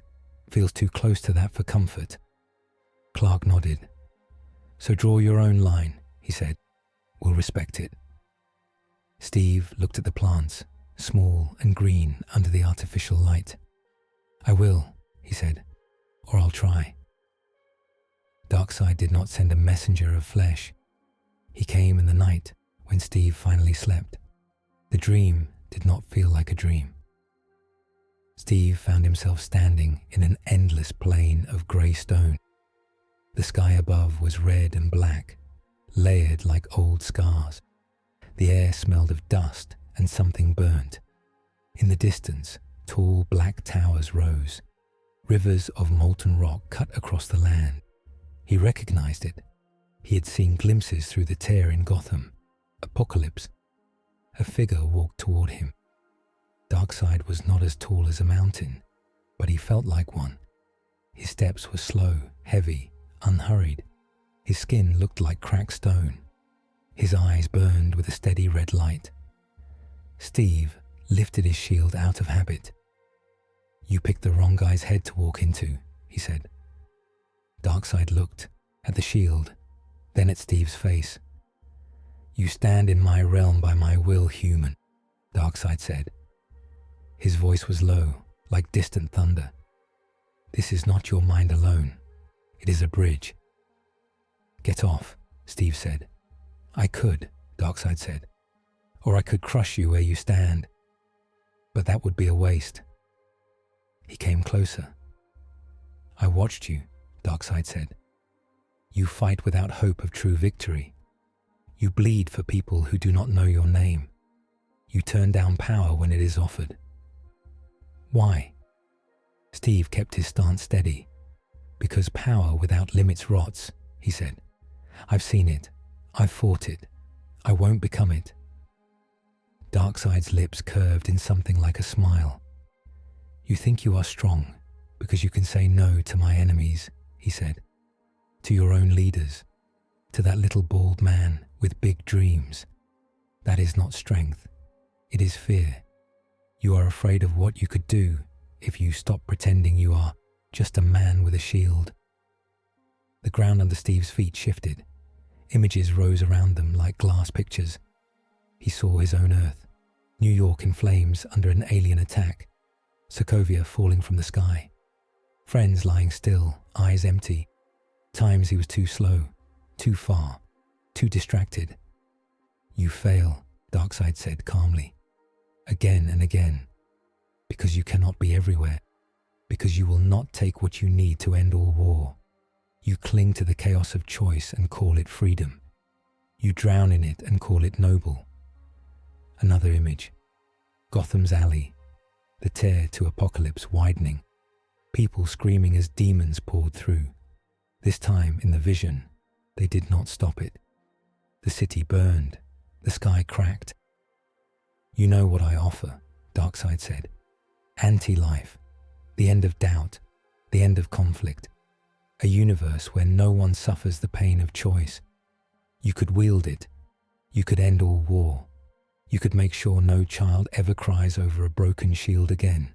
feels too close to that for comfort. Clark nodded. So draw your own line, he said. We'll respect it. Steve looked at the plants, small and green under the artificial light. I will, he said, or I'll try. Darkseid did not send a messenger of flesh. He came in the night when Steve finally slept. The dream did not feel like a dream. Steve found himself standing in an endless plain of grey stone. The sky above was red and black, layered like old scars. The air smelled of dust and something burnt. In the distance, tall black towers rose. Rivers of molten rock cut across the land. He recognized it. He had seen glimpses through the tear in Gotham. Apocalypse. A figure walked toward him. Darkseid was not as tall as a mountain, but he felt like one. His steps were slow, heavy, unhurried. His skin looked like cracked stone. His eyes burned with a steady red light. Steve lifted his shield out of habit. You picked the wrong guy's head to walk into, he said. Darkseid looked at the shield, then at Steve's face. You stand in my realm by my will, human, Darkseid said. His voice was low, like distant thunder. This is not your mind alone. It is a bridge. Get off, Steve said. I could, Darkseid said. Or I could crush you where you stand. But that would be a waste. He came closer. I watched you, Darkseid said. You fight without hope of true victory. You bleed for people who do not know your name. You turn down power when it is offered. Why? Steve kept his stance steady. Because power without limits rots, he said. I've seen it. I've fought it. I won't become it. Darkseid's lips curved in something like a smile. You think you are strong because you can say no to my enemies, he said. To your own leaders. To that little bald man with big dreams. That is not strength. It is fear. You are afraid of what you could do if you stop pretending you are just a man with a shield. The ground under Steve's feet shifted. Images rose around them like glass pictures. He saw his own Earth, New York in flames under an alien attack, Sokovia falling from the sky, friends lying still, eyes empty. Times he was too slow, too far, too distracted. You fail, Darkseid said calmly. Again and again. Because you cannot be everywhere. Because you will not take what you need to end all war. You cling to the chaos of choice and call it freedom. You drown in it and call it noble. Another image. Gotham's alley. The tear to apocalypse widening. People screaming as demons poured through. This time, in the vision, they did not stop it. The city burned. The sky cracked. You know what I offer, Darkseid said. Anti-life. The end of doubt. The end of conflict. A universe where no one suffers the pain of choice. You could wield it. You could end all war. You could make sure no child ever cries over a broken shield again.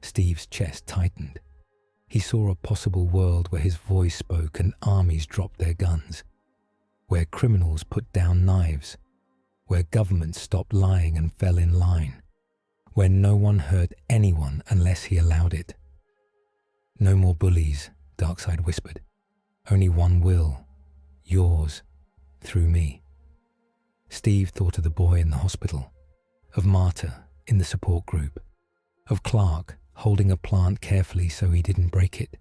Steve's chest tightened. He saw a possible world where his voice spoke and armies dropped their guns, where criminals put down knives, where governments stopped lying and fell in line, where no one hurt anyone unless he allowed it. "No more bullies," Darkseid whispered. "Only one will, yours, through me." Steve thought of the boy in the hospital, of Marta in the support group, of Clark holding a plant carefully so he didn't break it.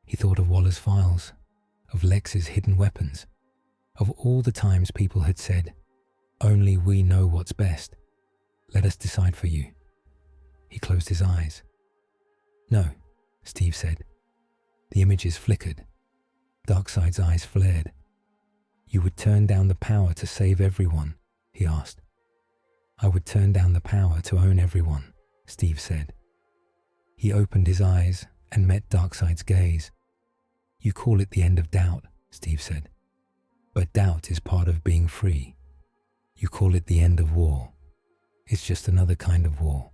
He thought of Waller's files, of Lex's hidden weapons, of all the times people had said, "Only we know what's best. Let us decide for you." He closed his eyes. "No," Steve said. The images flickered. Darkseid's eyes flared. "You would turn down the power to save everyone?" he asked. "I would turn down the power to own everyone," Steve said. He opened his eyes and met Darkseid's gaze. "You call it the end of doubt," Steve said. "But doubt is part of being free. You call it the end of war. It's just another kind of war.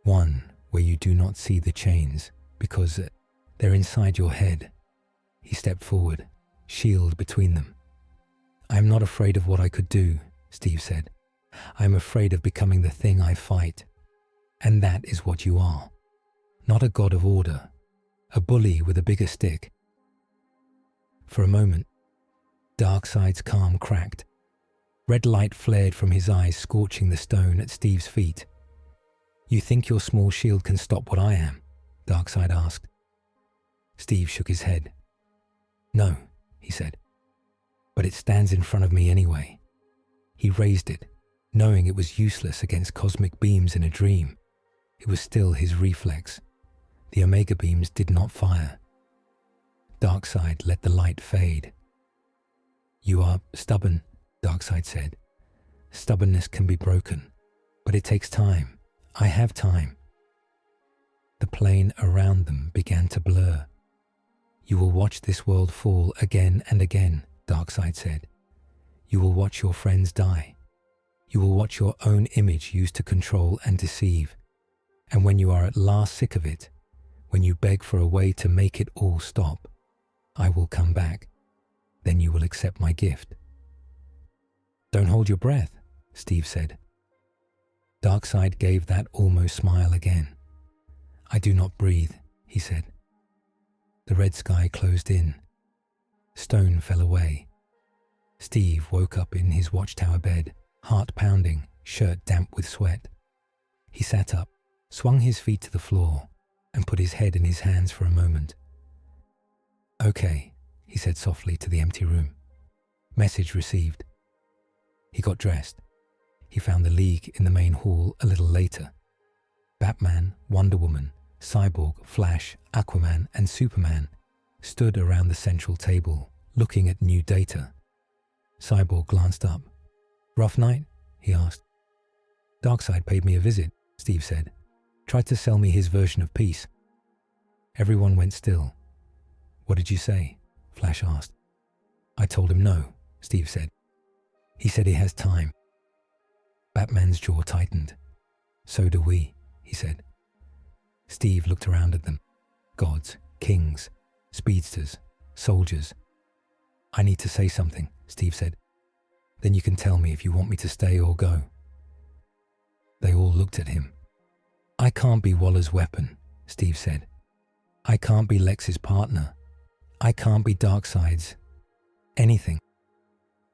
One where you do not see the chains because they're inside your head." He stepped forward, shield between them. "I am not afraid of what I could do," Steve said. "I am afraid of becoming the thing I fight. And that is what you are. Not a god of order, a bully with a bigger stick." For a moment, Darkseid's calm cracked. Red light flared from his eyes, scorching the stone at Steve's feet. "You think your small shield can stop what I am?" Darkseid asked. Steve shook his head. "No," he said. "But it stands in front of me anyway." He raised it, knowing it was useless against cosmic beams in a dream. It was still his reflex. The Omega beams did not fire. Darkseid let the light fade. "You are stubborn," Darkseid said. "Stubbornness can be broken, but it takes time. I have time." The plane around them began to blur. "You will watch this world fall again and again," Darkseid said. "You will watch your friends die. You will watch your own image used to control and deceive. And when you are at last sick of it, when you beg for a way to make it all stop, I will come back. Then you will accept my gift." "Don't hold your breath," Steve said. Darkseid gave that almost smile again. "I do not breathe," he said. The red sky closed in. Stone fell away. Steve woke up in his watchtower bed, heart pounding, shirt damp with sweat. He sat up, swung his feet to the floor, and put his head in his hands for a moment. "Okay," he said softly to the empty room. "Message received." He got dressed. He found the League in the main hall a little later. Batman, Wonder Woman, Cyborg, Flash, Aquaman, and Superman stood around the central table, looking at new data. Cyborg glanced up. "Rough night?" he asked. "Darkseid paid me a visit," Steve said. "Tried to sell me his version of peace." Everyone went still. "What did you say?" Flash asked. "I told him no," Steve said. "He said he has time." Batman's jaw tightened. "So do we," he said. Steve looked around at them. Gods, kings, speedsters, soldiers. "I need to say something," Steve said. "Then you can tell me if you want me to stay or go." They all looked at him. "I can't be Waller's weapon," Steve said. "I can't be Lex's partner. I can't be Darkseid's anything.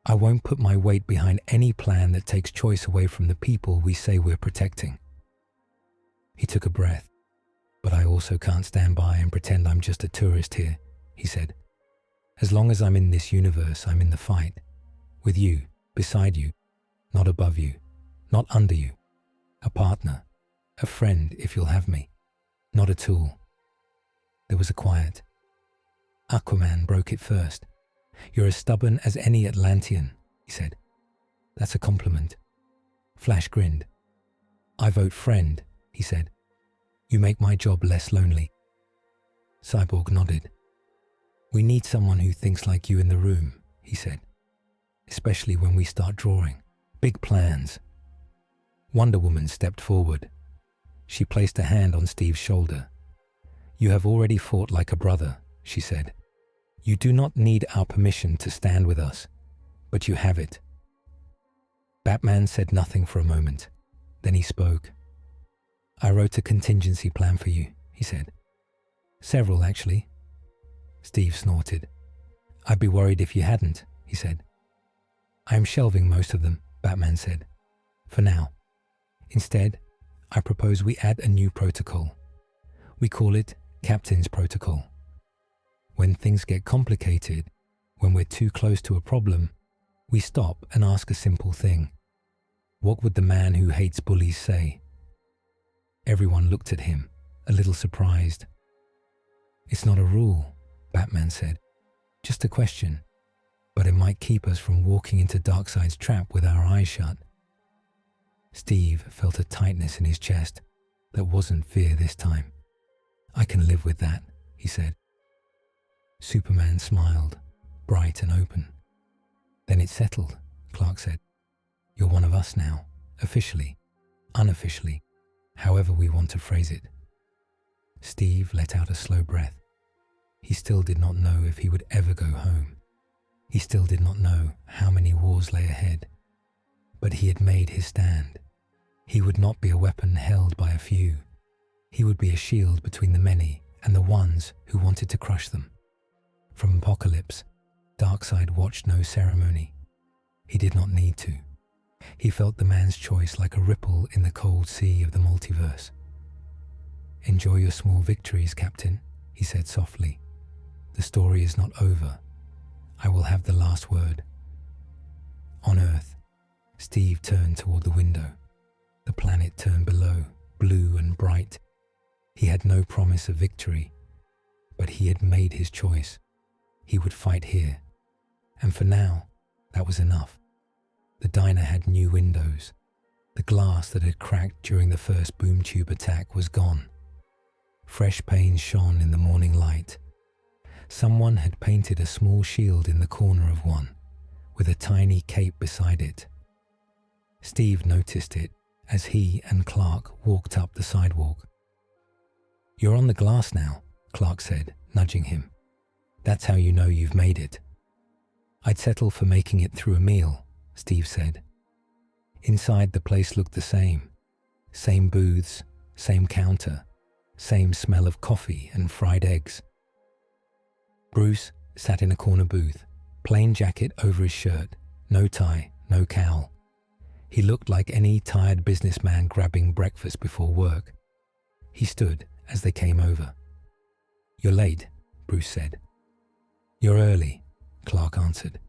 I won't put my weight behind any plan that takes choice away from the people we say we're protecting." He took a breath. "But I also can't stand by and pretend I'm just a tourist here," he said. "As long as I'm in this universe, I'm in the fight. With you, beside you, not above you, not under you. A partner, a friend if you'll have me, not a tool." There was a quiet. Aquaman broke it first. "You're as stubborn as any Atlantean," he said. "That's a compliment." Flash grinned. "I vote friend," he said. "You make my job less lonely." Cyborg nodded. "We need someone who thinks like you in the room," he said. "Especially when we start drawing. Big plans." Wonder Woman stepped forward. She placed a hand on Steve's shoulder. "You have already fought like a brother," she said. "You do not need our permission to stand with us, but you have it." Batman said nothing for a moment. Then he spoke. "I wrote a contingency plan for you," he said. "Several, actually." Steve snorted. "I'd be worried if you hadn't," he said. "I am shelving most of them," Batman said. "For now. Instead, I propose we add a new protocol. We call it Captain's Protocol. When things get complicated, when we're too close to a problem, we stop and ask a simple thing. What would the man who hates bullies say?" Everyone looked at him, a little surprised. "It's not a rule," Batman said. "Just a question. But it might keep us from walking into Darkseid's trap with our eyes shut." Steve felt a tightness in his chest that wasn't fear this time. "I can live with that," he said. Superman smiled, bright and open. "Then it's settled," Clark said. "You're one of us now, officially, unofficially, however we want to phrase it." Steve let out a slow breath. He still did not know if he would ever go home. He still did not know how many wars lay ahead. But he had made his stand. He would not be a weapon held by a few. He would be a shield between the many and the ones who wanted to crush them. From Apocalypse, Darkseid watched no ceremony. He did not need to. He felt the man's choice like a ripple in the cold sea of the multiverse. "Enjoy your small victories, Captain," he said softly. "The story is not over. I will have the last word." On Earth, Steve turned toward the window. The planet turned below, blue and bright. He had no promise of victory, but he had made his choice. He would fight here. And for now, that was enough. The diner had new windows. The glass that had cracked during the first boom tube attack was gone. Fresh panes shone in the morning light. Someone had painted a small shield in the corner of one, with a tiny cape beside it. Steve noticed it as he and Clark walked up the sidewalk. "You're on the glass now," Clark said, nudging him. "That's how you know you've made it." "I'd settle for making it through a meal," Steve said. Inside, the place looked the same. Same booths, same counter, same smell of coffee and fried eggs. Bruce sat in a corner booth, plain jacket over his shirt, no tie, no cowl. He looked like any tired businessman grabbing breakfast before work. He stood as they came over. "You're late," Bruce said. "You're early," Clark answered.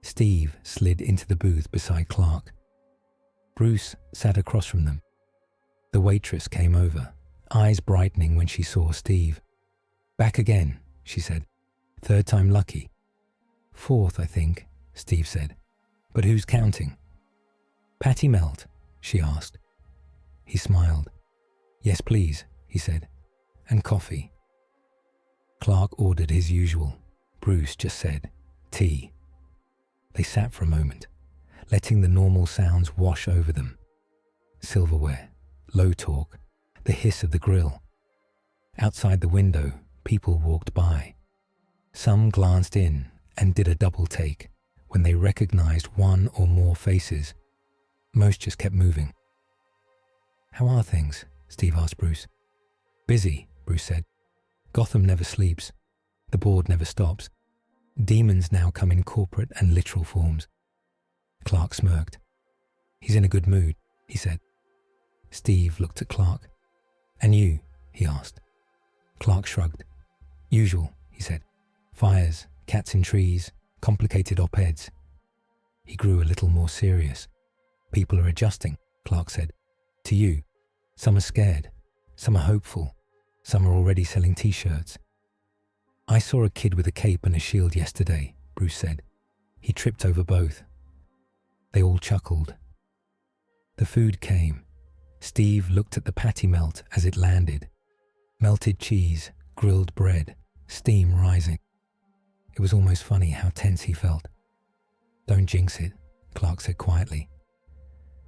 Steve slid into the booth beside Clark. Bruce sat across from them. The waitress came over, eyes brightening when she saw Steve. "Back again," she said. "Third time lucky." "Fourth, I think," Steve said. "But who's counting?" "Patty melt?" she asked. He smiled. "Yes, please," he said. "And coffee." Clark ordered his usual. Bruce just said, "Tea." They sat for a moment, letting the normal sounds wash over them. Silverware, low talk, the hiss of the grill. Outside the window, people walked by. Some glanced in and did a double take when they recognized one or more faces. Most just kept moving. "How are things?" Steve asked Bruce. "Busy," Bruce said. "Gotham never sleeps. The board never stops. Demons now come in corporate and literal forms." Clark smirked. "He's in a good mood," he said. Steve looked at Clark. "And you?" he asked. Clark shrugged. "Usual," he said. "Fires, cats in trees, complicated op-eds." He grew a little more serious. "People are adjusting," Clark said. "To you. Some are scared. Some are hopeful. Some are already selling t-shirts." "I saw a kid with a cape and a shield yesterday," Bruce said. "He tripped over both." They all chuckled. The food came. Steve looked at the patty melt as it landed. Melted cheese, grilled bread, steam rising. It was almost funny how tense he felt. "Don't jinx it," Clark said quietly.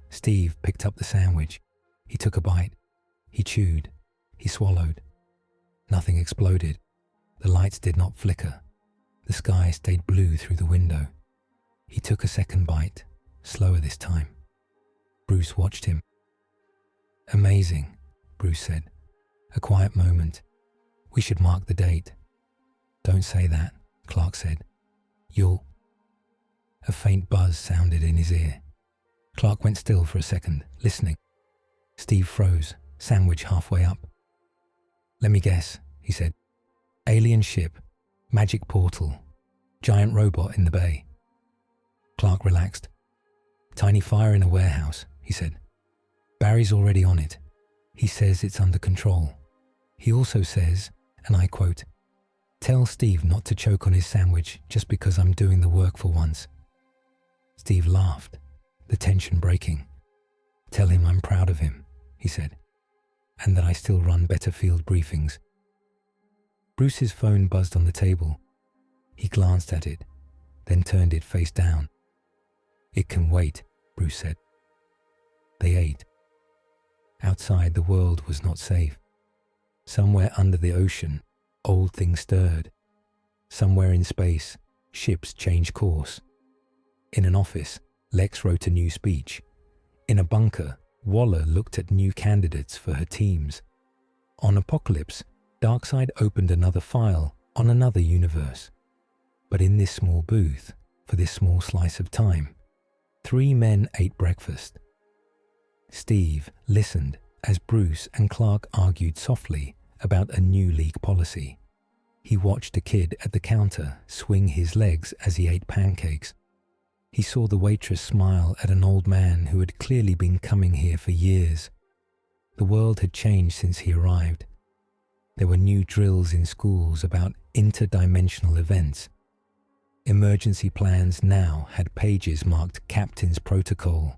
Steve picked up the sandwich. He took a bite. He chewed. He swallowed. Nothing exploded. The lights did not flicker. The sky stayed blue through the window. He took a second bite, slower this time. Bruce watched him. "Amazing," Bruce said. A quiet moment. "We should mark the date." "Don't say that," Clark said. "You'll..." A faint buzz sounded in his ear. Clark went still for a second, listening. Steve froze, sandwich halfway up. "Let me guess," he said. "Alien ship, magic portal, giant robot in the bay." Clark relaxed. "Tiny fire in a warehouse," he said. "Barry's already on it. He says it's under control. He also says, and I quote, 'Tell Steve not to choke on his sandwich just because I'm doing the work for once.'" Steve laughed, the tension breaking. "Tell him I'm proud of him," he said, "and that I still run better field briefings." Bruce's phone buzzed on the table. He glanced at it, then turned it face down. "It can wait," Bruce said. They ate. Outside, the world was not safe. Somewhere under the ocean, old things stirred. Somewhere in space, ships changed course. In an office, Lex wrote a new speech. In a bunker, Waller looked at new candidates for her teams. On Apocalypse, Darkseid opened another file on another universe. But in this small booth, for this small slice of time, 3 men ate breakfast. Steve listened as Bruce and Clark argued softly about a new league policy. He watched a kid at the counter swing his legs as he ate pancakes. He saw the waitress smile at an old man who had clearly been coming here for years. The world had changed since he arrived. There were new drills in schools about interdimensional events. Emergency plans now had pages marked Captain's Protocol.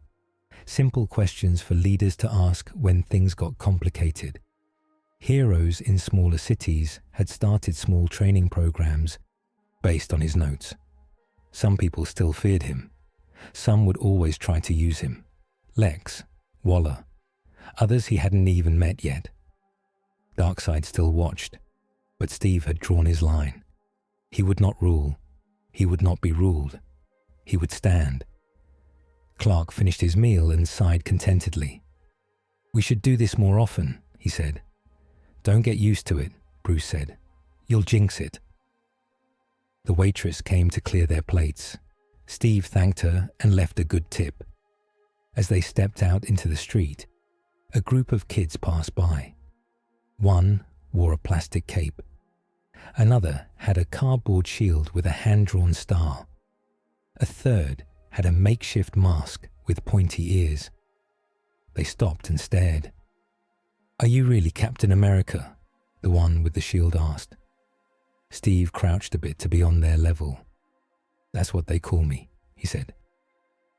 Simple questions for leaders to ask when things got complicated. Heroes in smaller cities had started small training programs based on his notes. Some people still feared him. Some would always try to use him. Lex, Waller. Others he hadn't even met yet. Darkseid still watched, but Steve had drawn his line. He would not rule. He would not be ruled. He would stand. Clark finished his meal and sighed contentedly. "We should do this more often," he said. "Don't get used to it," Bruce said. "You'll jinx it." The waitress came to clear their plates. Steve thanked her and left a good tip. As they stepped out into the street, a group of kids passed by. One wore a plastic cape. Another had a cardboard shield with a hand-drawn star. A third had a makeshift mask with pointy ears. They stopped and stared. "Are you really Captain America?" the one with the shield asked. Steve crouched a bit to be on their level. "That's what they call me," he said.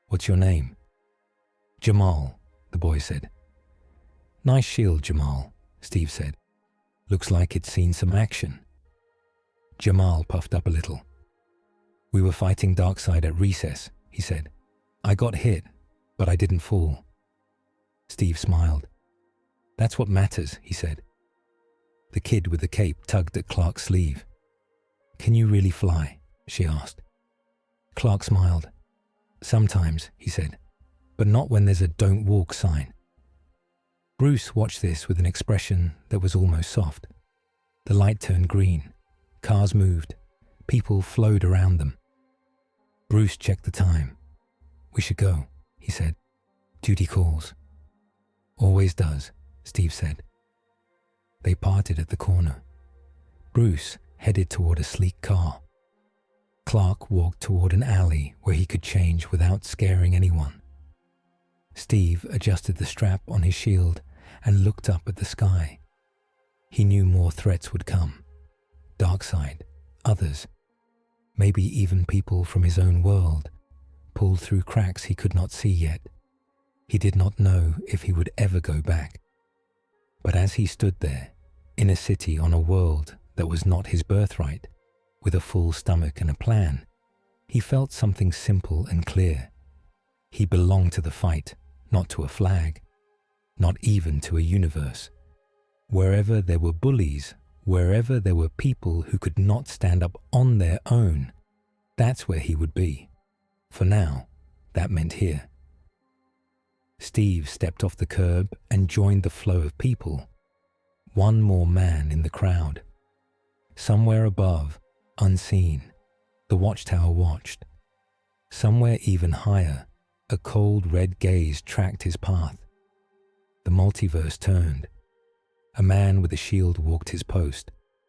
"What's your name?" "Jamal," the boy said. "Nice shield, Jamal," Steve said. "Looks like it's seen some action." Jamal puffed up a little. "We were fighting Darkseid at recess," he said. "I got hit, but I didn't fall." Steve smiled. "That's what matters," he said. The kid with the cape tugged at Clark's sleeve. "Can you really fly?" she asked. Clark smiled. "Sometimes," he said, "but not when there's a 'don't walk' sign." Bruce watched this with an expression that was almost soft. The light turned green. Cars moved. People flowed around them. Bruce checked the time. "We should go," he said. "Duty calls." "Always does," Steve said. They parted at the corner. Bruce headed toward a sleek car. Clark walked toward an alley where he could change without scaring anyone. Steve adjusted the strap on his shield and looked up at the sky. He knew more threats would come. Darkseid, others, maybe even people from his own world, pulled through cracks he could not see yet. He did not know if he would ever go back. But as he stood there, in a city on a world that was not his birthright, with a full stomach and a plan, he felt something simple and clear. He belonged to the fight, not to a flag, not even to a universe. Wherever there were bullies, Wherever there were people who could not stand up on their own, that's where he would be. For now, that meant here. Steve stepped off the curb and joined the flow of people. One more man in the crowd. Somewhere above, unseen, the watchtower watched. Somewhere even higher, a cold red gaze tracked his path. The multiverse turned. A man with a shield walked his post.